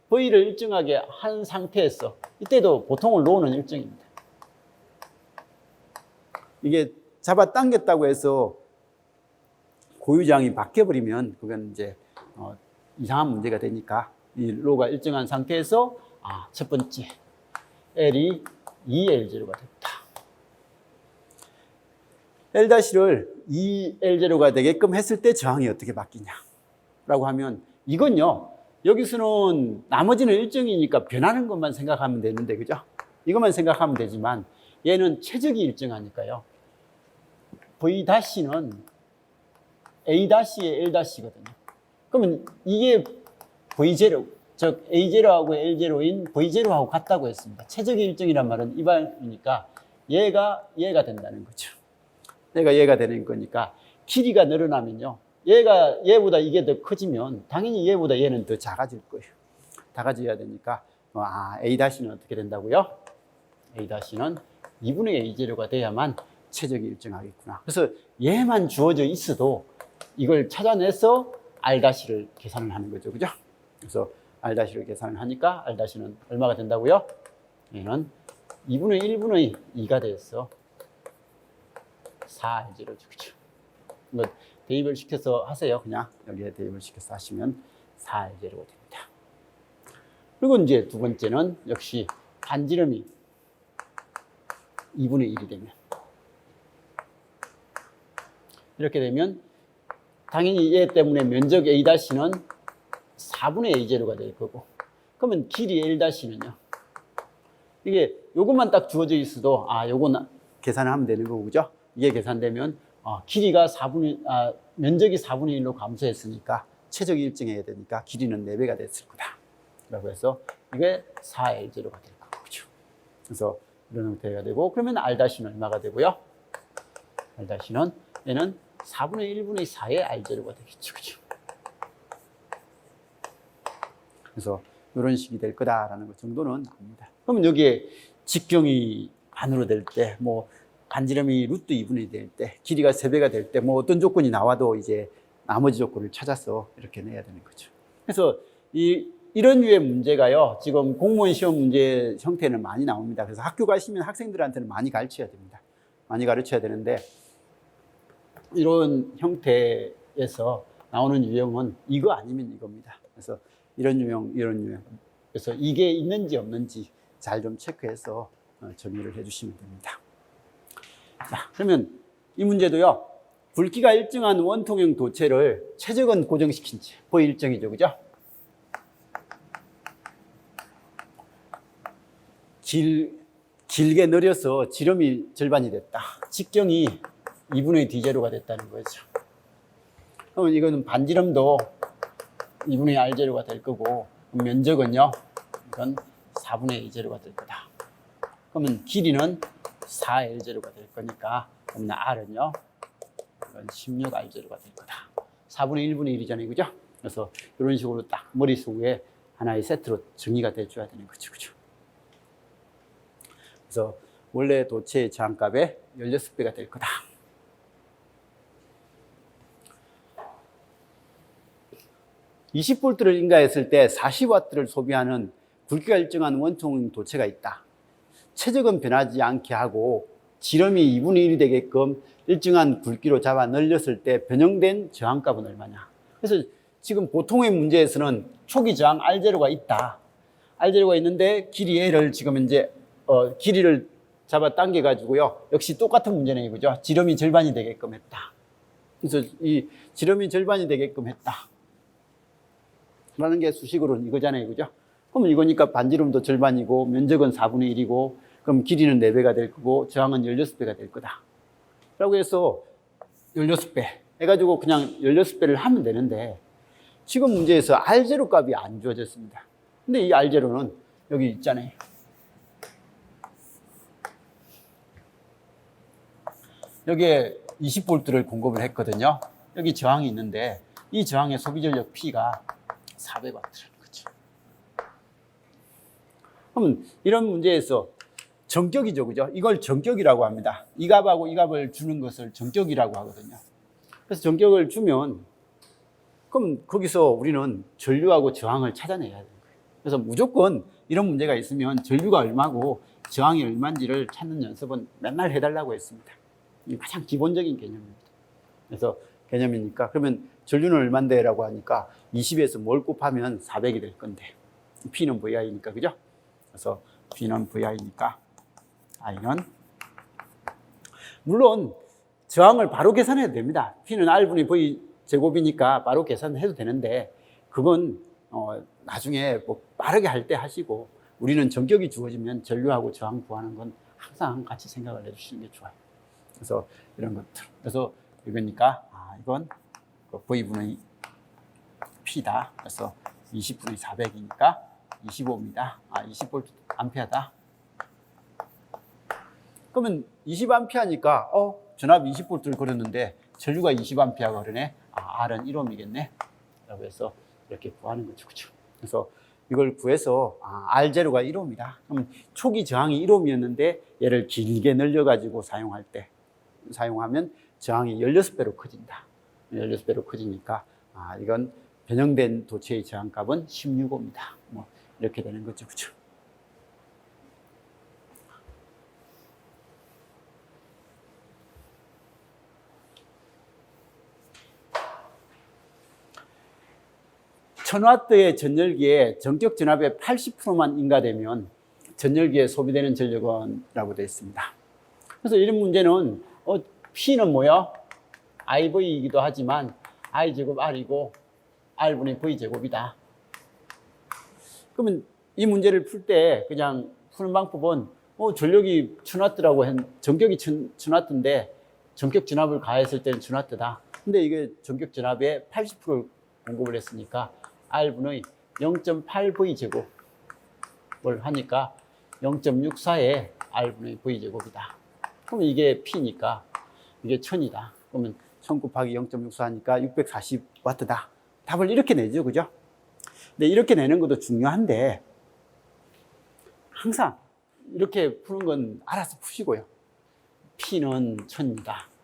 V를 일정하게 한 상태에서 이때도 보통을 놓는 일정입니다. 이게 잡아당겼다고 해서 고유장이 바뀌어버리면 그건 이제 이상한 문제가 되니까 이 로가 일정한 상태에서 첫 번째 L이 2L0가 됐다. L-를 2L0가 되게끔 했을 때 저항이 어떻게 바뀌냐라고 하면 이건요. 여기서는 나머지는 일정이니까 변하는 것만 생각하면 되는데 그죠? 이것만 생각하면 되지만 얘는 최적이 일정하니까요. V-는 A-의 L-거든요. 그러면 이게 V0, 즉 A0하고 L0인 V0하고 같다고 했습니다. 최적의 일정이란 말은 이 말이니까 얘가 된다는 거죠. 얘가 되는 거니까 길이가 늘어나면요. 얘보다 이게 더 커지면 당연히 얘보다 얘는 더 작아질 거예요. 작아져야 되니까 A-는 어떻게 된다고요? A-는 2분의 A0가 돼야만 최적이 일정하겠구나. 그래서 얘만 주어져 있어도 이걸 찾아내서 R-를 계산을 하는 거죠. 그죠? 그래서 R-를 계산을 하니까 R-는 얼마가 된다고요? 얘는 2분의 1분의 2가 돼서 4L0죠. 그죠? 뭐 대입을 시켜서 하세요. 그냥 여기에 대입을 시켜서 하시면 4L0가 됩니다. 그리고 이제 두 번째는 역시 반지름이 2분의 1이 되면 이렇게 되면 당연히 얘 때문에 면적 A-는 4분의 A0가 될 거고 그러면 길이 L-는요. 이게 요것만 딱 주어져 있어도 요건 계산을 하면 되는 거고 그죠? 이게 계산되면 길이가 면적이 4분의 1로 감소했으니까 최적이 일정해야 되니까 길이는 4배가 됐을 거다. 라고 해서 이게 4L0가 될 거고 그죠? 그래서 이런 형태가 되고 그러면 R-는 얼마가 되고요? R-는 얘는 4분의 1분의 4의 R0가 되겠죠. 그죠? 그래서 이런 식이 될 거다라는 것 정도는 압니다. 그러면 여기에 직경이 반으로 될 때, 반지름이 루트 2분의 1이 될 때, 길이가 3배가 될 때, 어떤 조건이 나와도 이제 나머지 조건을 찾아서 이렇게 내야 되는 거죠. 그래서 이런 류의 문제가요, 지금 공무원 시험 문제 형태는 많이 나옵니다. 그래서 학교 가시면 학생들한테는 많이 가르쳐야 됩니다. 많이 가르쳐야 되는데, 이런 형태에서 나오는 유형은 이거 아니면 이겁니다. 그래서 이런 유형. 그래서 이게 있는지 없는지 잘 좀 체크해서 정리를 해주시면 됩니다. 자, 그러면 이 문제도요, 굵기가 일정한 원통형 도체를 최적은 고정시킨 채, 일정이죠, 그죠? 길게 늘려서 지름이 절반이 됐다. 직경이 2분의 D0가 됐다는 거죠. 그러면 이거는 반지름도 2분의 R0가 될 거고, 면적은요, 이건 4분의 A0가 될 거다. 그러면 길이는 4L0가 될 거니까, 그러면 R은요, 이건 16R0가 될 거다. 4분의 1분의 1이잖아요, 그죠? 그래서 이런 식으로 딱 머릿속에 하나의 세트로 정리가 돼줘야 되는 거죠, 그죠? 그래서 원래 도체의 저항값의 16배가 될 거다. (20V) 를 인가했을 때 40W를 소비하는 굵기가 일정한 원통 도체가 있다. 최적은 변하지 않게 하고 지름이 2분의 1이 되게끔 일정한 굵기로 잡아 늘렸을 때 변형된 저항값은 얼마냐. 그래서 지금 보통의 문제에서는 초기 저항 R0가 있다. R0가 있는데 길이 L을 지금 이제 길이를 잡아 당겨 가지고요. 역시 똑같은 문제네요, 그죠? 지름이 절반이 되게끔 했다. 그래서 이 지름이 절반이 되게끔 했다. 라는 게 수식으로는 이거잖아요, 그죠? 그러면 이거니까 반지름도 절반이고 면적은 4분의 1이고 그럼 길이는 4배가 될 거고 저항은 16배가 될 거다. 라고 해서 16배 해가지고 그냥 16배를 하면 되는데 지금 문제에서 R0 값이 안 주어졌습니다. 근데 이 R0는 여기 있잖아요. 여기에 20V를 공급을 했거든요. 여기 저항이 있는데 이 저항의 소비 전력 P가 400W라는 거죠. 그러면 이런 문제에서 정격이죠, 그죠? 이걸 정격이라고 합니다. 이 값하고 이 값을 주는 것을 정격이라고 하거든요. 그래서 정격을 주면 그럼 거기서 우리는 전류하고 저항을 찾아내야 되는 거예요. 그래서 무조건 이런 문제가 있으면 전류가 얼마고 저항이 얼마인지를 찾는 연습은 맨날 해달라고 했습니다. 이게 가장 기본적인 개념입니다. 그래서 개념이니까 그러면 전류는 얼마인데 라고 하니까 20에서 뭘 곱하면 400이 될 건데 P는 VI니까 그죠? 그래서 P는 VI니까 I는 물론 저항을 바로 계산해도 됩니다. P는 R분의 V 제곱이니까 바로 계산해도 되는데 그건 나중에 뭐 빠르게 할 때 하시고 우리는 전격이 주어지면 전류하고 저항 구하는 건 항상 같이 생각을 해주시는 게 좋아요. 그래서 이런 것들. 그래서 이거니까 이건 V분의 P다. 그래서 20분의 400이니까 25입니다. 20V 암페어다. 그러면 20A니까 전압 20V를 걸었는데 전류가 20A가 흐르네. R은 1ohm이겠네. 라고 해서 이렇게 구하는 거죠. 그렇죠? 그래서 이걸 구해서 R0가 1ohm이다. 그럼 초기 저항이 1ohm이었는데 얘를 길게 늘려가지고 사용하면 저항이 16배로 커진다. 16배로 커지니까 이건 변형된 도체의 저항값은 16ohm이다. 뭐 이렇게 되는 거죠. 그렇죠? (1000W의) 전열기에 전격 전압의 80%만 인가되면 전열기에 소비되는 전력은 라고 되어 있습니다. 그래서 이런 문제는 P는 뭐야? IV이기도 하지만 I 제곱 R이고 R분의 V 제곱이다. 그러면 이 문제를 풀 때 그냥 푸는 방법은 전력이 1000W라고 전격이 1000W인데 전격 전압을 가했을 때는 1000W다. 근데 이게 전격 전압의 80%를 공급을 했으니까 R분의 0.8V 제곱을 하니까 0.64의 R분의 V 제곱이다. 그러면 이게 P니까 이게 1000이다. 그러면 1000 곱하기 0.64니까 640W다. 답을 이렇게 내죠. 그죠? 근데 이렇게 내는 것도 중요한데 항상 이렇게 푸는 건 알아서 푸시고요. P는 1000이다.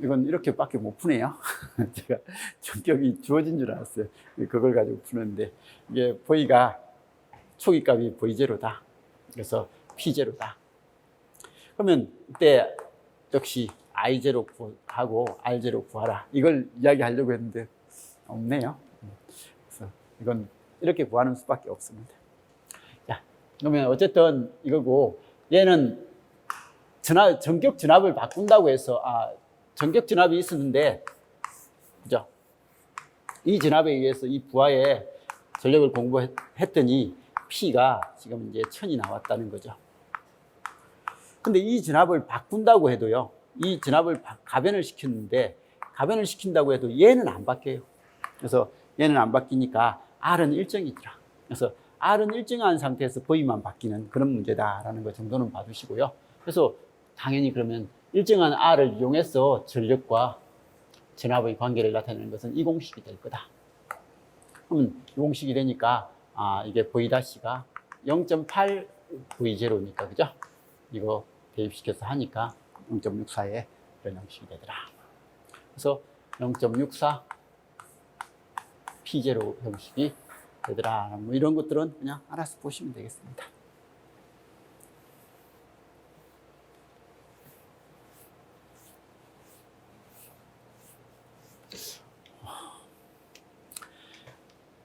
이건 이렇게밖에 못 푸네요. 제가 전격이 주어진 줄 알았어요. 그걸 가지고 푸는데 이게 V가 초기값이 V0다. 그래서 P0다. 그러면 이때 역시 I0 구하고 R0 구하라. 이걸 이야기하려고 했는데 없네요. 그래서 이건 이렇게 구하는 수밖에 없습니다. 자, 그러면 어쨌든 이거고 얘는 전격 전압을 바꾼다고 해서 전격 전압이 있었는데, 그죠? 이 전압에 의해서 이 부하에 전력을 공부했더니 P가 지금 이제 1000이 나왔다는 거죠. 근데 이 전압을 바꾼다고 해도요, 이 전압을 가변을 시켰는데, 가변을 시킨다고 해도 얘는 안 바뀌어요. 그래서 얘는 안 바뀌니까 R은 일정이더라. 그래서 R은 일정한 상태에서 V만 바뀌는 그런 문제다라는 거 정도는 봐주시고요. 그래서 당연히 그러면 일정한 R을 이용해서 전력과 전압의 관계를 나타내는 것은 이 공식이 될 거다. 그러면 이 공식이 되니까 이게 V-가 0.8 V0니까 그죠? 이거 대입시켜서 하니까 0.64의 이런 형식이 되더라. 그래서 0.64 P0 형식이 되더라. 뭐 이런 것들은 그냥 알아서 보시면 되겠습니다.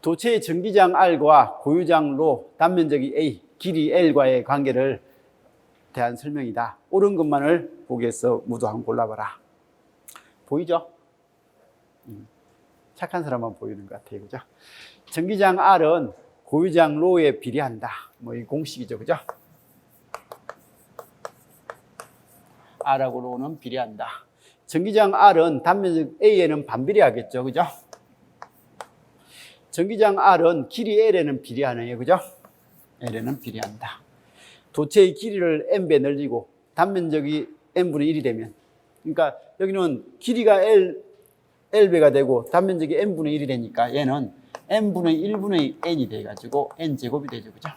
도체의 전기장 R과 고유장 로, 단면적이 A, 길이 L과의 관계를 대한 설명이다. 옳은 것만을 보기 위해서 모두 한번 골라봐라. 보이죠? 착한 사람만 보이는 것 같아요. 그죠? 전기장 R은 고유장 로에 비례한다. 뭐 이 공식이죠. 그죠? R하고 로는 비례한다. 전기장 R은 단면적 A에는 반비례하겠죠. 그죠? 전기장 R은 길이 L에는 비례하네요. 그죠? L에는 비례한다. 도체의 길이를 N배 늘리고 단면적이 N분의 1이 되면, 그러니까 여기는 길이가 L배가 되고 단면적이 n분의 1이 되니까 얘는 n분의 1분의 n이 돼가지고 n제곱이 되죠. 그죠?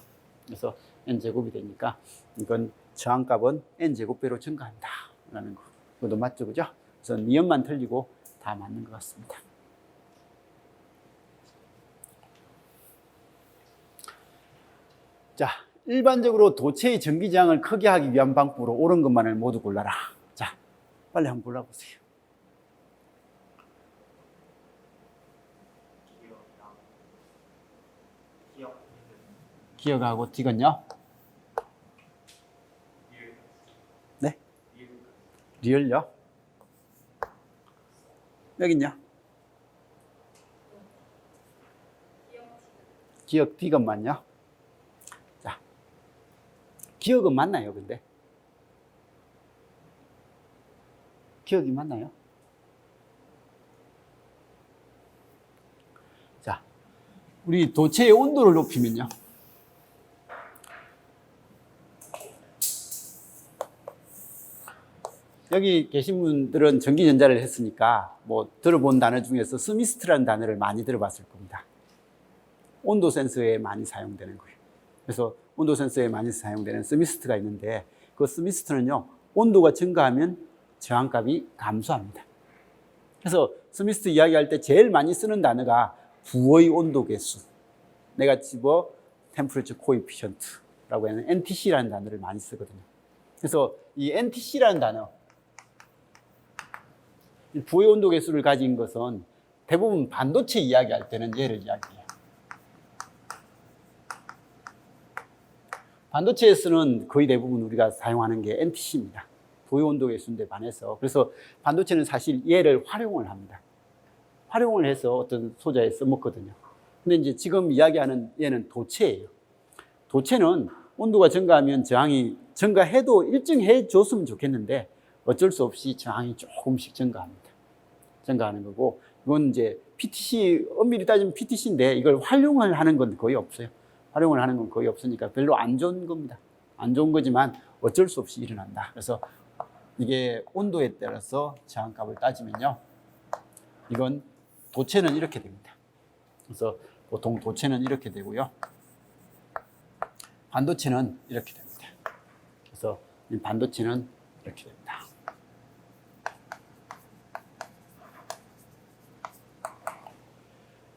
그래서 n제곱이 되니까 이건 저항값은 n제곱배로 증가한다 라는 거. 그것도 맞죠. 그죠? 그래서 니은만 틀리고 다 맞는 것 같습니다. 자, 일반적으로 도체의 전기저항을 크게 하기 위한 방법으로 옳은 것만을 모두 골라라. 자, 빨리 한번 골라보세요. 기억하고 딕은요? 네? 리을요? 여긴요? 기억 딕은만요? 자, 기억은 맞나요, 근데? 기억이 맞나요? 자, 우리 도체의 온도를 높이면요. 여기 계신 분들은 전기전자를 했으니까 뭐 들어본 단어 중에서 스미스트라는 단어를 많이 들어봤을 겁니다. 온도 센서에 많이 사용되는 거예요. 그래서 온도 센서에 많이 사용되는 스미스트가 있는데 그 스미스트는요, 온도가 증가하면 저항값이 감소합니다. 그래서 스미스트 이야기할 때 제일 많이 쓰는 단어가 부의 온도 계수, 네가티브 템퍼레처 코에피션트라고 하는 NTC라는 단어를 많이 쓰거든요. 그래서 이 NTC라는 단어, 부의 온도 계수를 가진 것은 대부분 반도체 이야기할 때는 얘를 이야기해요. 반도체에서는 거의 대부분 우리가 사용하는 게 NTC입니다. 부의 온도 계수인데 반해서. 그래서 반도체는 사실 얘를 활용을 합니다. 활용을 해서 어떤 소자에 써먹거든요. 근데 이제 지금 이야기하는 얘는 도체예요. 도체는 온도가 증가하면 저항이 증가해도 일정해 줬으면 좋겠는데 어쩔 수 없이 저항이 조금씩 증가합니다. 증가하는 거고, 이건 이제 PTC, 엄밀히 따지면 PTC인데 이걸 활용을 하는 건 거의 없어요. 활용을 하는 건 거의 없으니까 별로 안 좋은 겁니다. 안 좋은 거지만 어쩔 수 없이 일어난다. 그래서 이게 온도에 따라서 저항값을 따지면요, 이건 도체는 이렇게 됩니다. 그래서 보통 도체는 이렇게 되고요, 반도체는 이렇게 됩니다. 그래서 이 반도체는 이렇게 됩니다.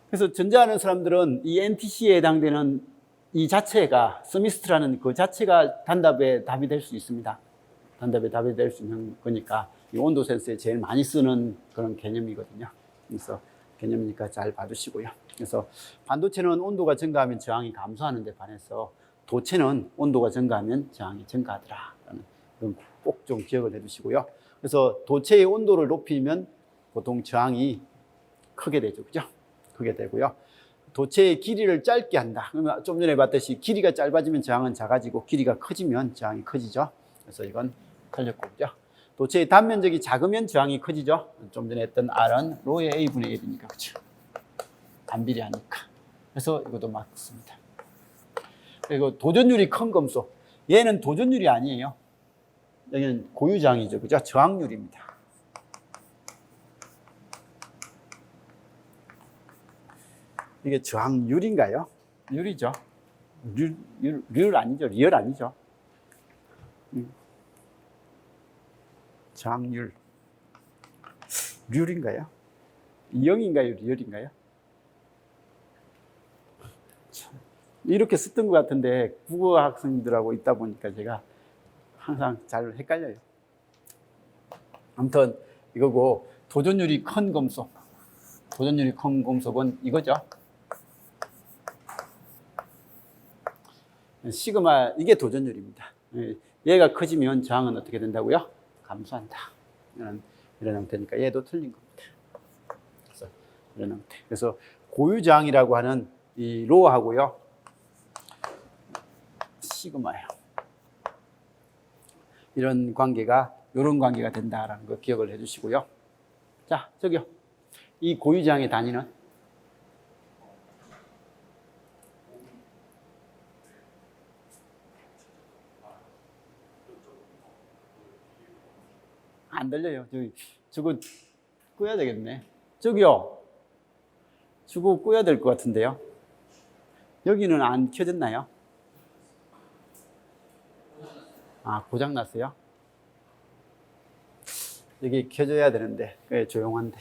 그래서 전자하는 사람들은 이 NTC에 해당되는 이 자체가, 스미스트라는 그 자체가 단답의 답이 될 수 있습니다. 단답의 답이 될 수 있는 거니까 이 온도 센서에 제일 많이 쓰는 그런 개념이거든요. 그래서 개념이니까 잘 봐두시고요. 그래서 반도체는 온도가 증가하면 저항이 감소하는 데 반해서 도체는 온도가 증가하면 저항이 증가하더라라는 그런 꼭 좀 기억을 해두시고요. 그래서 도체의 온도를 높이면 보통 저항이 크게 되죠. 그죠? 크게 되고요. 도체의 길이를 짧게 한다. 그러면 좀 전에 봤듯이 길이가 짧아지면 저항은 작아지고 길이가 커지면 저항이 커지죠. 그래서 이건 틀렸고, 그죠? 도체의 단면적이 작으면 저항이 커지죠. 좀 전에 했던 R은 로의 A분의 1이니까, 그렇죠? 반비례하니까. 그래서 이것도 맞습니다. 그리고 도전율이 큰 금속. 얘는 도전율이 아니에요. 여기는 고유저항이죠. 그죠? 저항률입니다. 이게 저항률인가요? 율이죠. 률 아니죠. 리얼 아니죠. 저항률. 률인가요? 이형인가요? 리얼인가요? 이렇게 썼던 것 같은데 국어 학생들하고 있다 보니까 제가 항상 잘 헷갈려요. 아무튼 이거고, 도전율이 큰 금속. 도전율이 큰 금속은 이거죠. 시그마, 이게 도전율입니다. 얘가 커지면 저항은 어떻게 된다고요? 감소한다. 이런 형태니까 얘도 틀린 겁니다. 그래서 이런 형태. 그래서 고유저항이라고 하는 이 로하고요, 시그마예요. 이런 관계가, 이런 관계가 된다라는 거 기억을 해주시고요. 자, 저기요. 이 고유저항의 단위는? 안 들려요. 저거 끄야 되겠네. 저기요. 주고 끄야 될 것 같은데요. 여기는 안 켜졌나요? 아, 고장 났어요? 여기 켜져야 되는데, 왜 조용한데.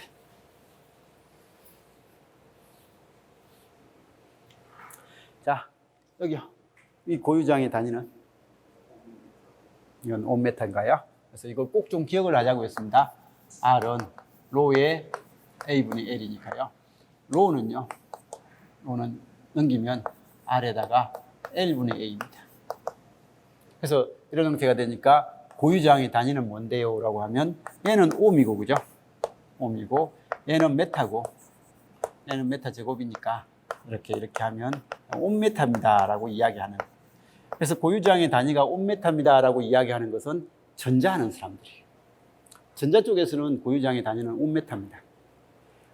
자, 여기요. 이 고유장의 단위는? 이건 옴메타인가요? 그래서 이걸 꼭 좀 기억을 하자고 했습니다. R은 로의 A분의 L이니까요. 로는요, 로는 넘기면 R에다가 L분의 A입니다. 그래서 이런 형태가 되니까 고유장의 단위는 뭔데요? 라고 하면 얘는 옴이고, 그죠? 옴이고, 얘는 메타고, 얘는 메타 제곱이니까 이렇게 하면 옴메타입니다. 라고 이야기하는. 그래서 고유장의 단위가 옴메타입니다. 라고 이야기하는 것은 전자하는 사람들이에요. 전자 쪽에서는 고유장의 단위는 옴메타입니다.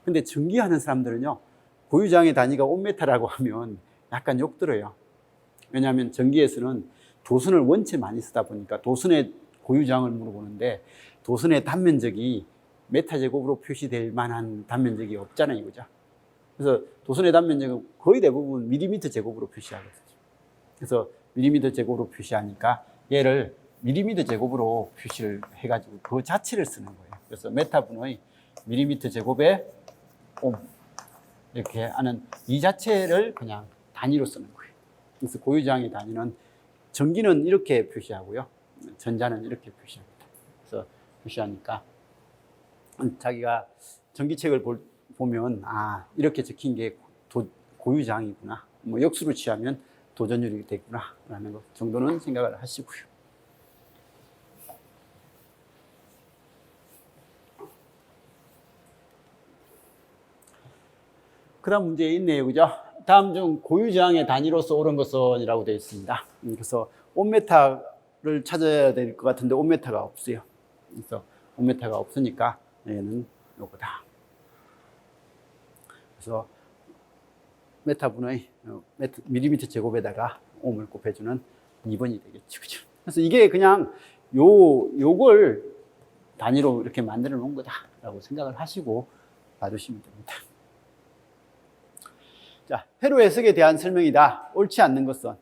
근데 전기하는 사람들은요, 고유장의 단위가 옴메타라고 하면 약간 욕들어요. 왜냐하면 전기에서는 도선을 원체 많이 쓰다 보니까 도선의 고유장을 물어보는데 도선의 단면적이 메타 제곱으로 표시될 만한 단면적이 없잖아요, 그죠? 그래서 도선의 단면적은 거의 대부분 밀리미터 제곱으로 표시하거든요. 그래서 밀리미터 제곱으로 표시하니까 얘를 밀리미터 제곱으로 표시를 해가지고 그 자체를 쓰는 거예요. 그래서 메타분의 밀리미터 제곱에 옴 이렇게 하는 이 자체를 그냥 단위로 쓰는 거예요. 그래서 고유장의 단위는 전기는 이렇게 표시하고요, 전자는 이렇게 표시합니다. 그래서 표시하니까 자기가 전기책을 보면 아, 이렇게 적힌 게 고유장이구나, 뭐 역수로 취하면 도전율이 되구나 라는 것 정도는 생각을 하시고요. 그 다음 문제에 있네요, 그죠? 다음 중 고유장의 단위로서 옳은 것은 이라고 되어 있습니다. 그래서 옴메타를 찾아야 될 것 같은데 옴메타가 없어요. 그래서 옴메타가 없으니까 얘는 요거다. 그래서 메타분의 밀리미터 제곱에다가 옴을 곱해주는 2번이 되겠죠, 그죠? 그래서 이게 그냥 요걸 단위로 이렇게 만들어 놓은 거다라고 생각을 하시고 봐주시면 됩니다. 자, 회로 해석에 대한 설명이다. 옳지 않는 것은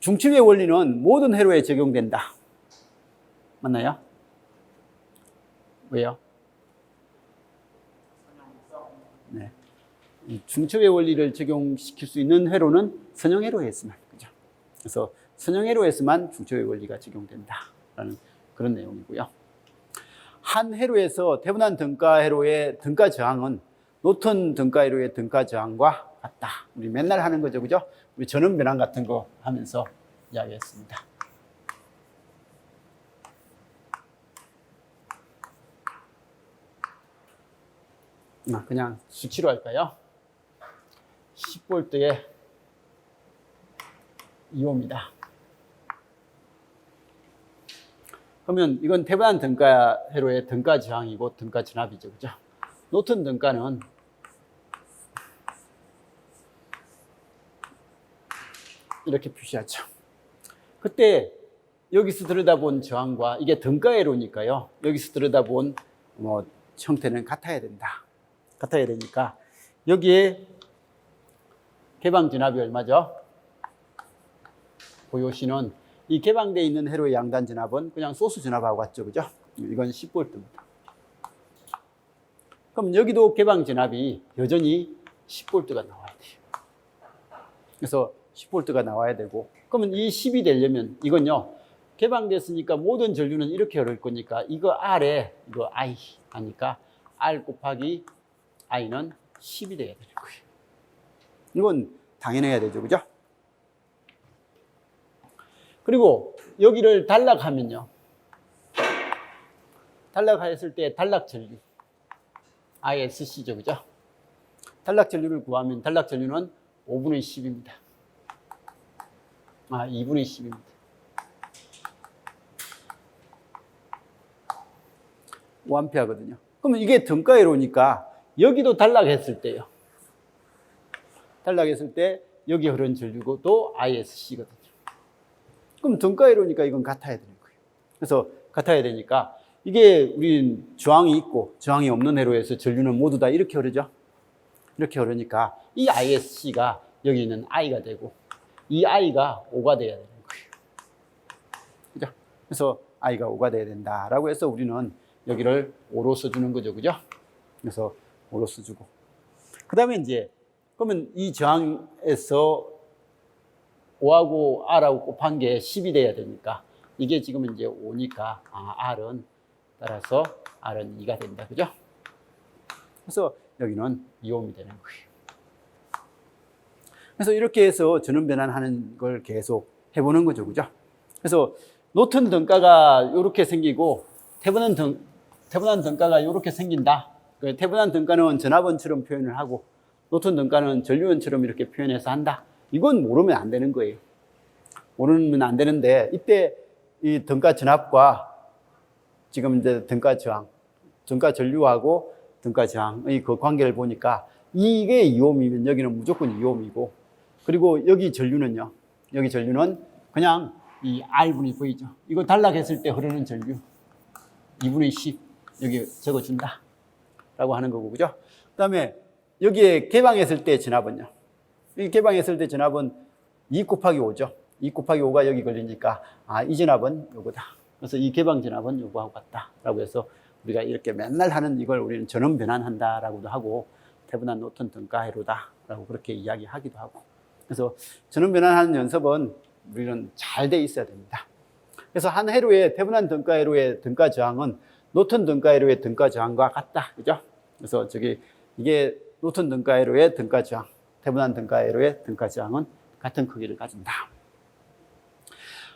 중첩의 원리는 모든 회로에 적용된다. 맞나요? 왜요? 네. 중첩의 원리를 적용시킬 수 있는 회로는 선형회로에서만, 그죠? 그래서 선형회로에서만 중첩의 원리가 적용된다라는 그런 내용이고요. 한 회로에서 태분한 등가 회로의 등가 저항은 노턴 등가 회로의 등가 저항과 같다. 우리 맨날 하는 거죠, 그죠? 우리 전원 변환 같은 거 하면서 이야기했습니다. 그냥 수치로 할까요? 10V에 2호입니다. 그러면 이건 태분한 등가 회로의 등가 저항이고 등가 전압이죠, 그죠? 노턴 등가는 이렇게 표시하죠. 그때 여기서 들여다본 저항과 이게 등가회로니까요, 여기서 들여다본 형태는 같아야 된다. 같아야 되니까 여기에 개방 전압이 얼마죠? 고요시는 이 개방되어 있는 회로의 양단 전압은 그냥 소수 전압하고 같죠, 그죠? 이건 10V입니다. 그럼 여기도 개방 전압이 여전히 10V가 나와야 돼요. 그래서 10V가 나와야 되고, 그러면 이 10이 되려면 이건요, 개방됐으니까 모든 전류는 이렇게 흐를 거니까 이거 R에 이거 I 하니까 R 곱하기 I는 10이 돼야 되는 거예요. 이건 당연해야 되죠, 그죠? 그리고 여기를 단락하면요, 단락했을 때 단락 전류 ISC죠, 그죠? 단락 전류를 구하면 단락 전류는 5분의 10입니다. 2분의 10입니다. 5A거든요. 그러면 이게 등가회로니까 여기도 단락했을 때요, 단락했을 때 여기 흐른 전류고 또 ISC거든요. 그럼 등가회로니까 이건 같아야 되는 거예요. 그래서 같아야 되니까 이게 우린 저항이 있고 저항이 없는 회로에서 전류는 모두 다 이렇게 흐르죠. 이렇게 흐르니까 이 ISC가 여기 있는 I가 되고 이 I가 O가 돼야 되는 거예요. 그죠? 그래서 I가 O가 돼야 된다라고 해서 우리는 여기를 O로 써주는 거죠. 그죠? 그래서 O로 써주고. 그 다음에 이제, 그러면 이 저항에서 O하고 R하고 곱한 게 10이 돼야 되니까 이게 지금 이제 5니까 R은 따라서 R은 2가 된다. 그죠? 그래서 여기는 2옴이 되는 거예요. 그래서 이렇게 해서 전원 변환하는 걸 계속 해보는 거죠. 그죠? 그래서 노턴 등가가 이렇게 생기고 태분한 등가가 이렇게 생긴다. 태분한 등가는 전압원처럼 표현을 하고 노턴 등가는 전류원처럼 이렇게 표현해서 한다. 이건 모르면 안 되는 거예요. 모르면 안 되는데 이때 이 등가 전압과 지금 이제 등가 저항, 등가 전류하고 등가 저항의 그 관계를 보니까 이게 2옴이면 여기는 무조건 2옴이고 그리고 여기 전류는요. 여기 전류는 그냥 이 R분이 보이죠. 이거 단락했을 때 흐르는 전류 2분의 10 여기 적어준다 라고 하는 거고 그죠? 그 다음에 여기에 개방했을 때 전압은요. 이 개방했을 때 전압은 2 곱하기 5죠. 2 곱하기 5가 여기 걸리니까 이 전압은 요거다. 그래서 이 개방 전압은 요거하고 같다 라고 해서 우리가 이렇게 맨날 하는 이걸 우리는 전원 변환한다 라고도 하고 태분한 노턴 등가 회로다 라고 그렇게 이야기하기도 하고 그래서 전원 변환하는 연습은 우리는 잘 돼 있어야 됩니다. 그래서 한 회로의 태분한 등가 회로의 등가 저항은 노턴 등가 회로의 등가 저항과 같다. 그죠? 그래서 이게 노턴 등가 회로의 등가 저항, 태분한 등가 회로의 등가 저항은 같은 크기를 가진다.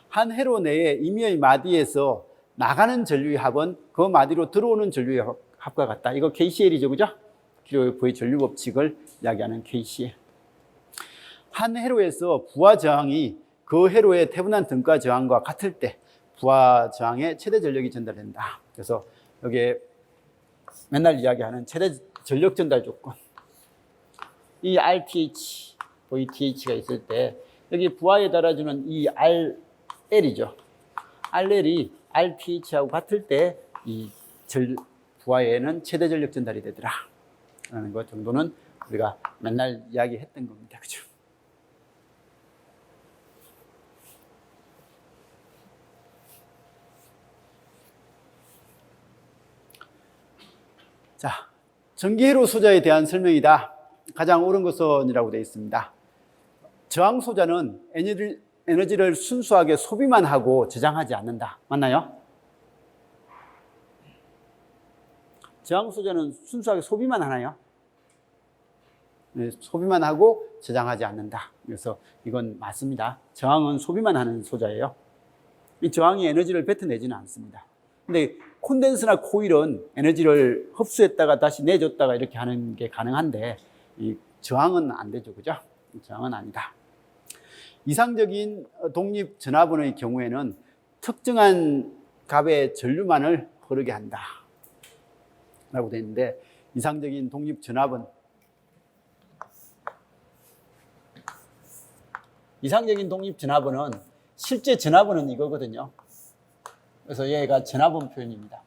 한 회로 내에 임의의 마디에서 나가는 전류의 합은 그 마디로 들어오는 전류의 합과 같다. 이거 KCL이죠. 그죠? 기호의 전류 법칙을 이야기하는 KCL. 한 회로에서 부하 저항이 그 회로의 태분한 등가 저항과 같을 때 부하 저항에 최대 전력이 전달된다. 그래서 여기에 맨날 이야기하는 최대 전력 전달 조건. 이 RTH, VTH가 있을 때 여기 부하에 달아주는 이 RL이죠. RL이 RTH하고 같을 때 이 부하에는 최대 전력 전달이 되더라. 라는 것 정도는 우리가 맨날 이야기했던 겁니다. 그죠? 자, 전기회로 소자에 대한 설명이다. 가장 옳은 것은이라고 되어 있습니다. 저항 소자는 에너지를 순수하게 소비만 하고 저장하지 않는다. 맞나요? 저항 소자는 순수하게 소비만 하나요? 네, 소비만 하고 저장하지 않는다. 그래서 이건 맞습니다. 저항은 소비만 하는 소자예요. 이 저항이 에너지를 뱉어내지는 않습니다. 근데 콘덴서나 코일은 에너지를 흡수했다가 다시 내줬다가 이렇게 하는 게 가능한데 이 저항은 안 되죠. 그죠? 저항은 아니다. 이상적인 독립 전압원의 경우에는 특정한 값의 전류만을 흐르게 한다. 라고 되어 있는데 이상적인 독립 전압은 이상적인 독립 전압원은 실제 전압원은 이거거든요. 그래서 얘가 전압원 표현입니다.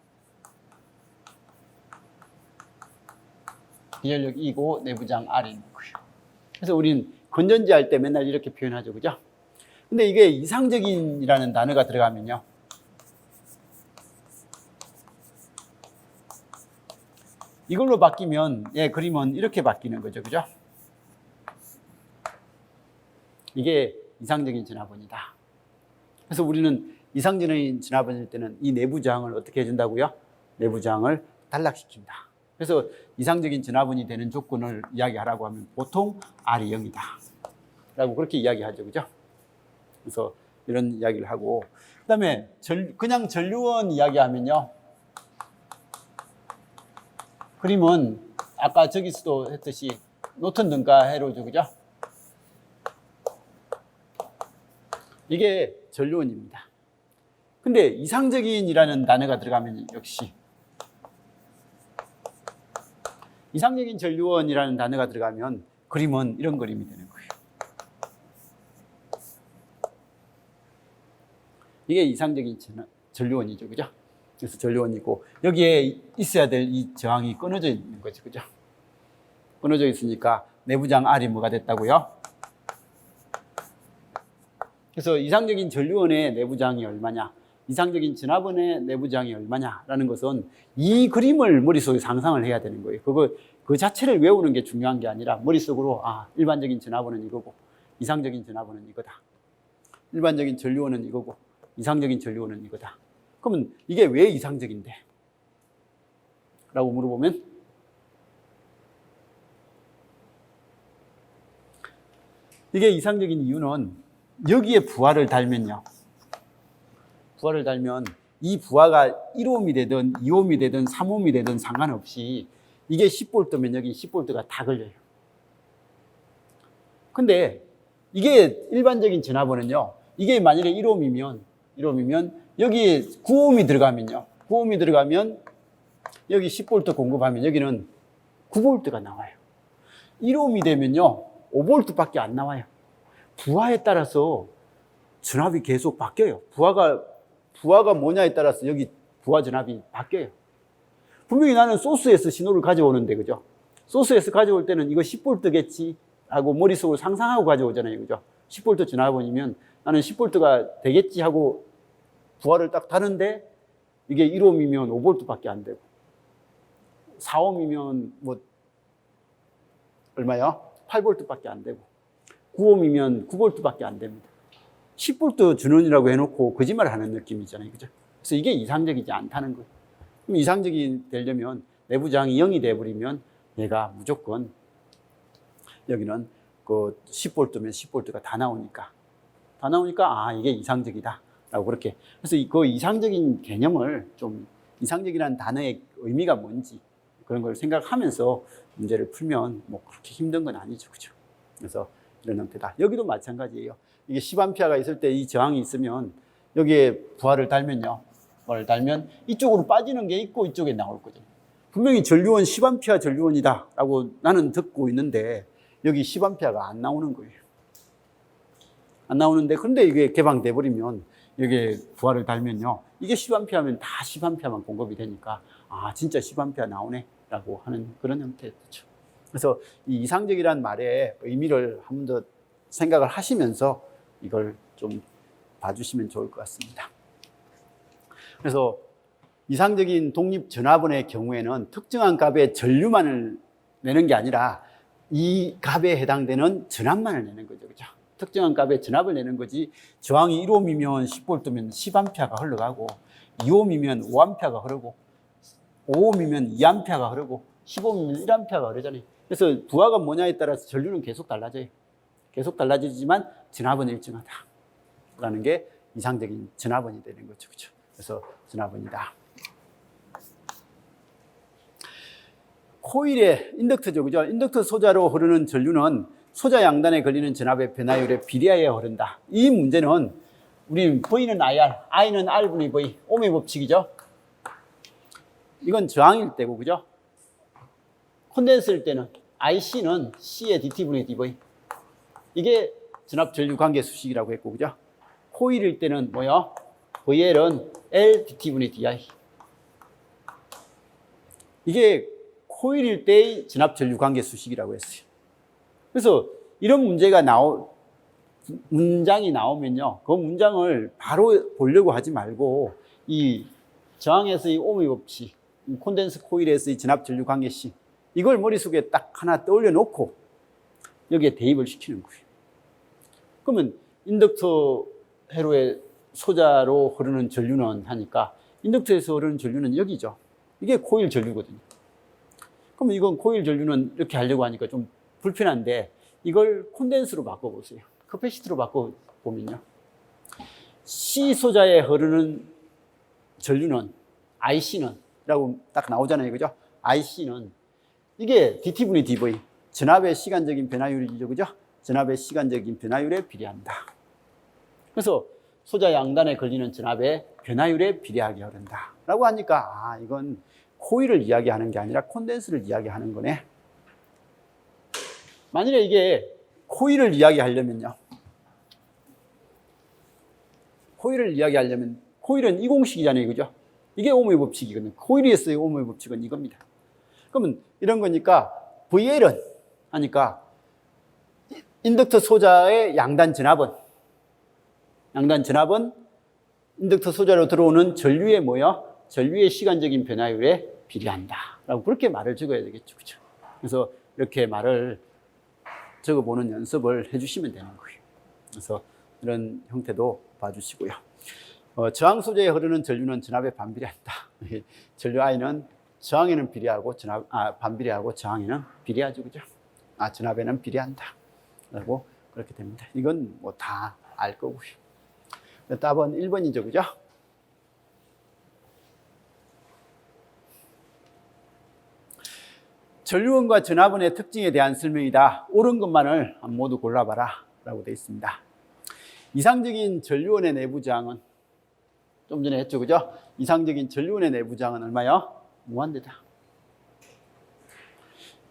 비전력 E고 내부장 R인 거예요. 그래서 우린 건전지 할 때 맨날 이렇게 표현하죠. 그죠? 근데 이게 이상적인이라는 단어가 들어가면요. 이걸로 바뀌면 얘 그림은 이렇게 바뀌는 거죠. 그죠? 이게 이상적인 전압원이다. 그래서 우리는 이상적인 전압원일 때는 이 내부 저항을 어떻게 해준다고요? 내부 저항을 단락시킵니다. 그래서 이상적인 전압원이 되는 조건을 이야기하라고 하면 보통 R이 0이다. 라고 그렇게 이야기하죠. 그죠? 그래서 이런 이야기를 하고 그 다음에 그냥 전류원 이야기하면요. 그림은 아까 저기서도 했듯이 노턴 등가 회로죠. 그죠? 이게 전류원입니다. 근데 이상적인이라는 단어가 들어가면 역시 이상적인 전류원이라는 단어가 들어가면 그림은 이런 그림이 되는 거예요. 이게 이상적인 전류원이죠. 그죠? 그래서 전류원이고, 여기에 있어야 될 이 저항이 끊어져 있는 거죠. 그죠? 끊어져 있으니까 내부장 R이 뭐가 됐다고요? 그래서 이상적인 전류원의 내부장이 얼마냐, 이상적인 전압원의 내부장이 얼마냐라는 것은 이 그림을 머릿속에 상상을 해야 되는 거예요. 그 자체를 외우는 게 중요한 게 아니라 머릿속으로 일반적인 전압원은 이거고 이상적인 전압원은 이거다. 일반적인 전류원은 이거고 이상적인 전류원은 이거다. 그러면 이게 왜 이상적인데? 라고 물어보면 이게 이상적인 이유는 여기에 부하를 달면요. 부하를 달면 이 부하가 1옴이 되든 2옴이 되든 3옴이 되든 상관없이 이게 10V면 여기 10V가 다 걸려요. 근데 이게 일반적인 전압원은요. 이게 만일에 1옴이면 여기에 9옴이 들어가면요. 9옴이 들어가면 여기 10V 공급하면 여기는 9V가 나와요. 1옴이 되면요. 5V밖에 안 나와요. 부하에 따라서 전압이 계속 바뀌어요. 부하가 뭐냐에 따라서 여기 부하 전압이 바뀌어요. 분명히 나는 소스에서 신호를 가져오는데, 그죠? 소스에서 가져올 때는 이거 10V겠지 하고 머릿속으로 상상하고 가져오잖아요. 그죠? 10V 전압원이면 나는 10V가 되겠지 하고 부하를 딱 다는데 이게 1옴이면 5V밖에 안 되고 4옴이면 뭐 얼마야? 8V밖에 안 되고 9옴이면 9V밖에 안 됩니다. 10V 준원이라고 해놓고 거짓말을 하는 느낌이잖아요. 그죠? 그래서 이게 이상적이지 않다는 거예요. 그럼 이상적이 되려면 내부장이 0이 돼버리면 얘가 무조건 여기는 그 10V면 10V가 다 나오니까 이게 이상적이다 라고 그렇게. 그래서 그 이상적인 개념을 좀, 이상적이라는 단어의 의미가 뭔지 그런 걸 생각하면서 문제를 풀면 뭐 그렇게 힘든 건 아니죠. 그죠? 그래서 이런 형태다. 여기도 마찬가지예요. 이게 10A가 있을 때 이 저항이 있으면 여기에 부하를 달면요. 부하를 달면 이쪽으로 빠지는 게 있고 이쪽에 나올 거죠. 분명히 전류원 10A 전류원이다 라고 나는 듣고 있는데 여기 10A가 안 나오는 거예요. 안 나오는데, 근데 이게 개방돼 버리면 여기에 부하를 달면요. 이게 10A면 다 10A만 공급이 되니까 진짜 10A 나오네 라고 하는 그런 형태죠. 그래서 이 이상적이라는 말의 의미를 한 번 더 생각을 하시면서 이걸 좀 봐주시면 좋을 것 같습니다. 그래서 이상적인 독립전압원의 경우에는 특정한 값의 전류만을 내는 게 아니라 이 값에 해당되는 전압만을 내는 거죠. 그죠? 특정한 값의 전압을 내는 거지, 저항이 1옴이면 10V면 10A가 흘러가고 2옴이면 5A가 흐르고 5옴이면 2A가 흐르고 10옴이면 1A가 흐르잖아요. 그래서 부하가 뭐냐에 따라서 전류는 계속 달라져요. 계속 달라지지만 전압은 일정하다라는 게 이상적인 전압원이 되는 거죠. 그렇죠? 그래서 전압원이다. 코일의 인덕터죠. 그죠? 인덕터 소자로 흐르는 전류는 소자 양단에 걸리는 전압의 변화율에 비례하여 흐른다. 이 문제는 우리 V는 IR, I는 R분의 V, 옴의 법칙이죠. 이건 저항일 때고, 그죠? 콘덴서일 때는 IC는 C의 DT분의 DV. 이게 전압 전류 관계 수식이라고 했고, 그죠? 코일일 때는 뭐요? VL은 L DT분의 DI. 이게 코일일 때의 전압 전류 관계 수식이라고 했어요. 그래서 이런 문장이 나오면요. 그 문장을 바로 보려고 하지 말고 이 저항에서의 옴의 법칙, 콘덴서 코일에서의 전압 전류 관계식, 이걸 머릿속에 딱 하나 떠올려 놓고 여기에 대입을 시키는 거예요. 그러면 인덕터 회로의 소자로 흐르는 전류는 하니까 인덕터에서 흐르는 전류는 여기죠. 이게 코일 전류거든요. 그럼 이건 코일 전류는 이렇게 하려고 하니까 좀 불편한데 이걸 콘덴서로 바꿔보세요. 커패시티로 바꿔보면요. C 소자에 흐르는 전류는 IC는 라고 딱 나오잖아요. 그죠? IC는 이게 DT분의 DV, 전압의 시간적인 변화율이죠. 그죠? 전압의 시간적인 변화율에 비례한다. 그래서 소자 양단에 걸리는 전압의 변화율에 비례하게 흐른다 라고 하니까 이건 코일을 이야기하는 게 아니라 콘덴서를 이야기하는 거네. 만일에 이게 코일을 이야기하려면요. 코일은 이 공식이잖아요. 그죠? 이게 오모의 법칙이거든요. 코일에서의 오모의 법칙은 이겁니다. 그러면 이런 거니까 VL은 하니까 인덕터 소자의 양단 전압은 인덕터 소자로 들어오는 전류의 뭐요? 전류의 시간적인 변화율에 비례한다 라고 그렇게 말을 적어야 되겠죠. 그죠? 그래서 이렇게 말을 적어보는 연습을 해주시면 되는 거예요. 그래서 이런 형태도 봐주시고요. 저항 소재에 흐르는 전류는 전압에 반비례한다. 전류 I는 저항에는 비례하고 반비례하고 저항에는 비례하죠. 그죠? 전압에는 비례한다. 라고 그렇게 됩니다. 이건 뭐 다 알 거고요. 답은 1번이죠. 그죠? 전류원과 전압원의 특징에 대한 설명이다. 옳은 것만을 모두 골라봐라. 라고 되어 있습니다. 이상적인 전류원의 내부 저항은 좀 전에 했죠. 그죠? 이상적인 전류원의 내부 저항은 얼마요? 무한대다.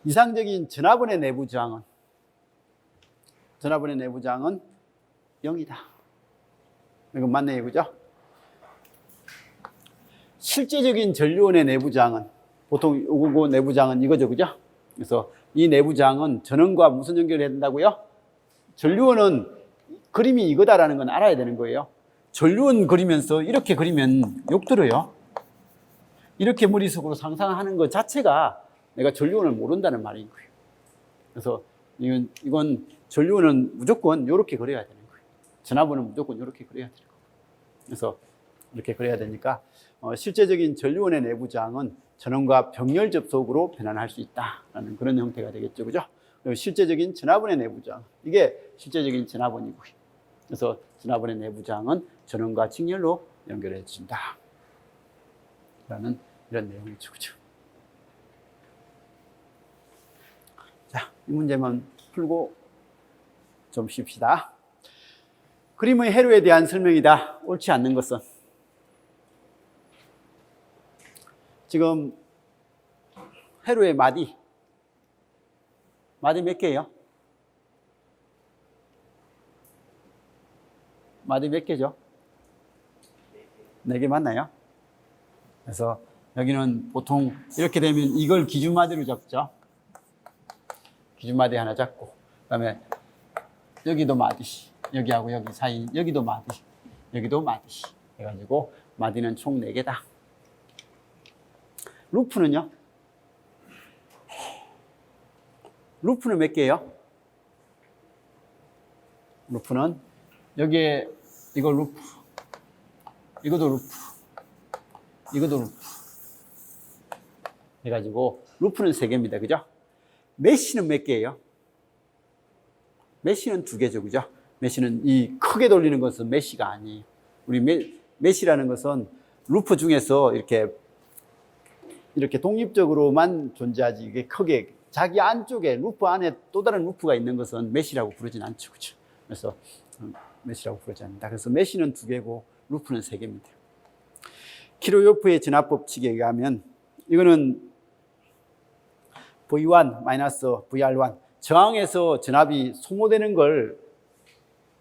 이상적인 전압원의 내부 저항은 0이다. 이건 맞네요. 그죠? 실제적인 전류원의 내부 저항은 보통 요거 내부 저항은 이거죠. 그죠? 그래서 이 내부 저항은 전원과 무슨 연결해야 된다고요? 전류원은 그림이 이거다라는 건 알아야 되는 거예요. 전류원 그리면서 이렇게 그리면 욕 들어요. 이렇게 머릿속으로 상상하는 것 자체가 내가 전류원을 모른다는 말인 거예요. 그래서 이건 전류원은 무조건 이렇게 그려야 되는 거예요. 전압원은 무조건 이렇게 그려야 되는 거예요. 그래서 이렇게 그려야 되니까 실제적인 전류원의 내부 저항은 전원과 병렬 접속으로 변환할 수 있다라는 그런 형태가 되겠죠. 그죠? 그리고 실제적인 전압원의 내부 저항. 이게 실제적인 전압원이고요. 그래서 전압원의 내부 저항은 전원과 직렬로 연결해 준다. 라는 이런 내용이죠. 그죠? 자, 이 문제만 풀고 좀 쉽시다. 그림의 회로에 대한 설명이다. 옳지 않는 것은 지금 회로의 마디 몇 개예요? 마디 몇 개죠? 4개 맞나요? 그래서 여기는 보통 이렇게 되면 이걸 기준마디로 잡죠. 기준마디 하나 잡고 그 다음에 여기도 마디, 여기하고 여기 사이 여기도 마디, 여기도 마디 해가지고 마디는 총 4개다. 루프는요? 루프는 몇 개예요? 루프는 여기에 이거 루프, 이것도 루프, 이것도 루프 해가지고 루프는 3개입니다. 그죠? 메쉬는 몇 개예요? 메쉬는 2개죠. 그죠? 메쉬는 이 크게 돌리는 것은 메쉬가 아니에요. 우리 메쉬라는 것은 루프 중에서 이렇게 독립적으로만 존재하지 이게 크게 자기 안쪽에 루프 안에 또 다른 루프가 있는 것은 메쉬라고 부르진 않죠. 그죠? 그래서 메쉬라고 부르지 않는다. 그래서 메쉬는 2개고 루프는 3개입니다. 키르요프의 전압 법칙에 의하면 이거는 V1 마이너스 VR1 저항에서 전압이 소모되는 걸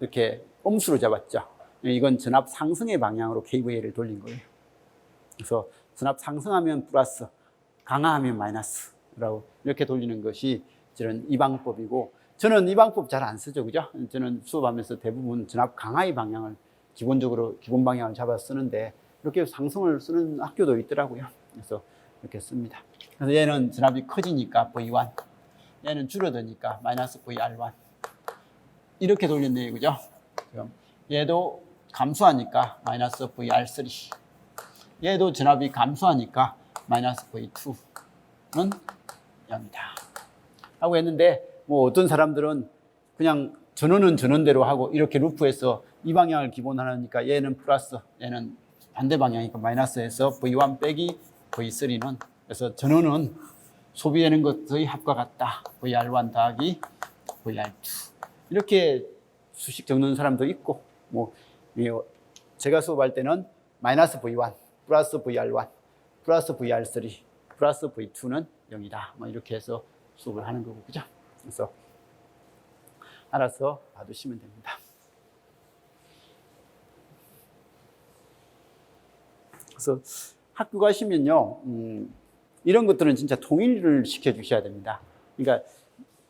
이렇게 엄수로 잡았죠. 이건 전압 상승의 방향으로 KVA를 돌린 거예요. 그래서 전압 상승하면 플러스, 강화하면 마이너스라고 이렇게 돌리는 것이 저는 이 방법이고, 저는 이 방법 잘 안 쓰죠. 그죠? 저는 수업하면서 대부분 전압 강화의 방향을 기본적으로 기본 방향을 잡아서 쓰는데 이렇게 상승을 쓰는 학교도 있더라고요. 그래서 이렇게 씁니다. 그래서 얘는 전압이 커지니까 V1, 얘는 줄어드니까 마이너스 VR1 이렇게 돌렸네요. 그죠? 지금 얘도 감소하니까 마이너스 VR3, 얘도 전압이 감소하니까 마이너스 V2는 0이다 하고 했는데, 뭐 어떤 사람들은 그냥 전원은 전원대로 하고 이렇게 루프해서 이 방향을 기본으로 하니까 얘는 플러스, 얘는 반대 방향이니까 마이너스에서 V1 빼기 V3는, 그래서 전원은 소비되는 것의 합과 같다. VR1 더하기 VR2 이렇게 수식 적는 사람도 있고, 뭐 제가 수업할 때는 마이너스 V1 플러스 VR1 플러스 VR3 플러스 V2는 0이다. 뭐 이렇게 해서 수업을 하는 거고, 그죠? 그래서 알아서 봐두시면 됩니다. 그래서 학교 가시면요, 이런 것들은 진짜 통일을 시켜주셔야 됩니다. 그러니까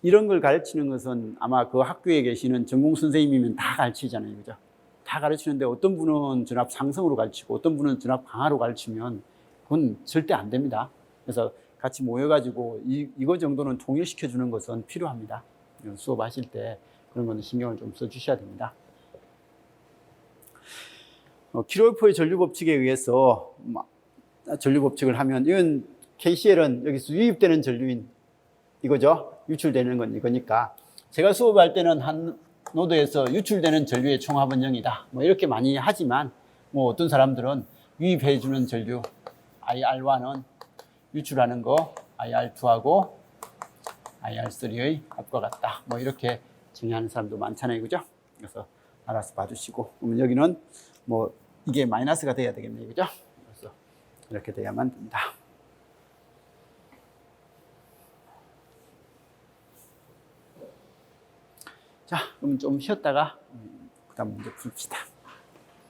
이런 걸 가르치는 것은 아마 그 학교에 계시는 전공 선생님이면 다 가르치잖아요. 그죠? 다 가르치는데 어떤 분은 전압 상승으로 가르치고 어떤 분은 전압 강화로 가르치면 그건 절대 안 됩니다. 그래서 같이 모여가지고 이거 정도는 통일시켜주는 것은 필요합니다. 수업하실 때 그런 거는 신경을 좀 써주셔야 됩니다. 킬로웨퍼의 전류법칙에 의해서 전류법칙을 하면 이건 KCL은 여기서 유입되는 전류인 이거죠. 유출되는 건 이거니까 제가 수업할 때는 한 노드에서 유출되는 전류의 총합은 0이다. 뭐 이렇게 많이 하지만 뭐 어떤 사람들은 유입해주는 전류 IR1은 유출하는 거 IR2하고 IR3의 합과 같다. 뭐 이렇게 정의하는 사람도 많잖아요. 그죠? 그래서 알아서 봐주시고 그러면 여기는 뭐 이게 마이너스가 돼야 되겠네요. 그죠? 그래서 이렇게 돼야만 된다. 자, 그럼 좀 쉬었다가 그다음 문제 풉시다.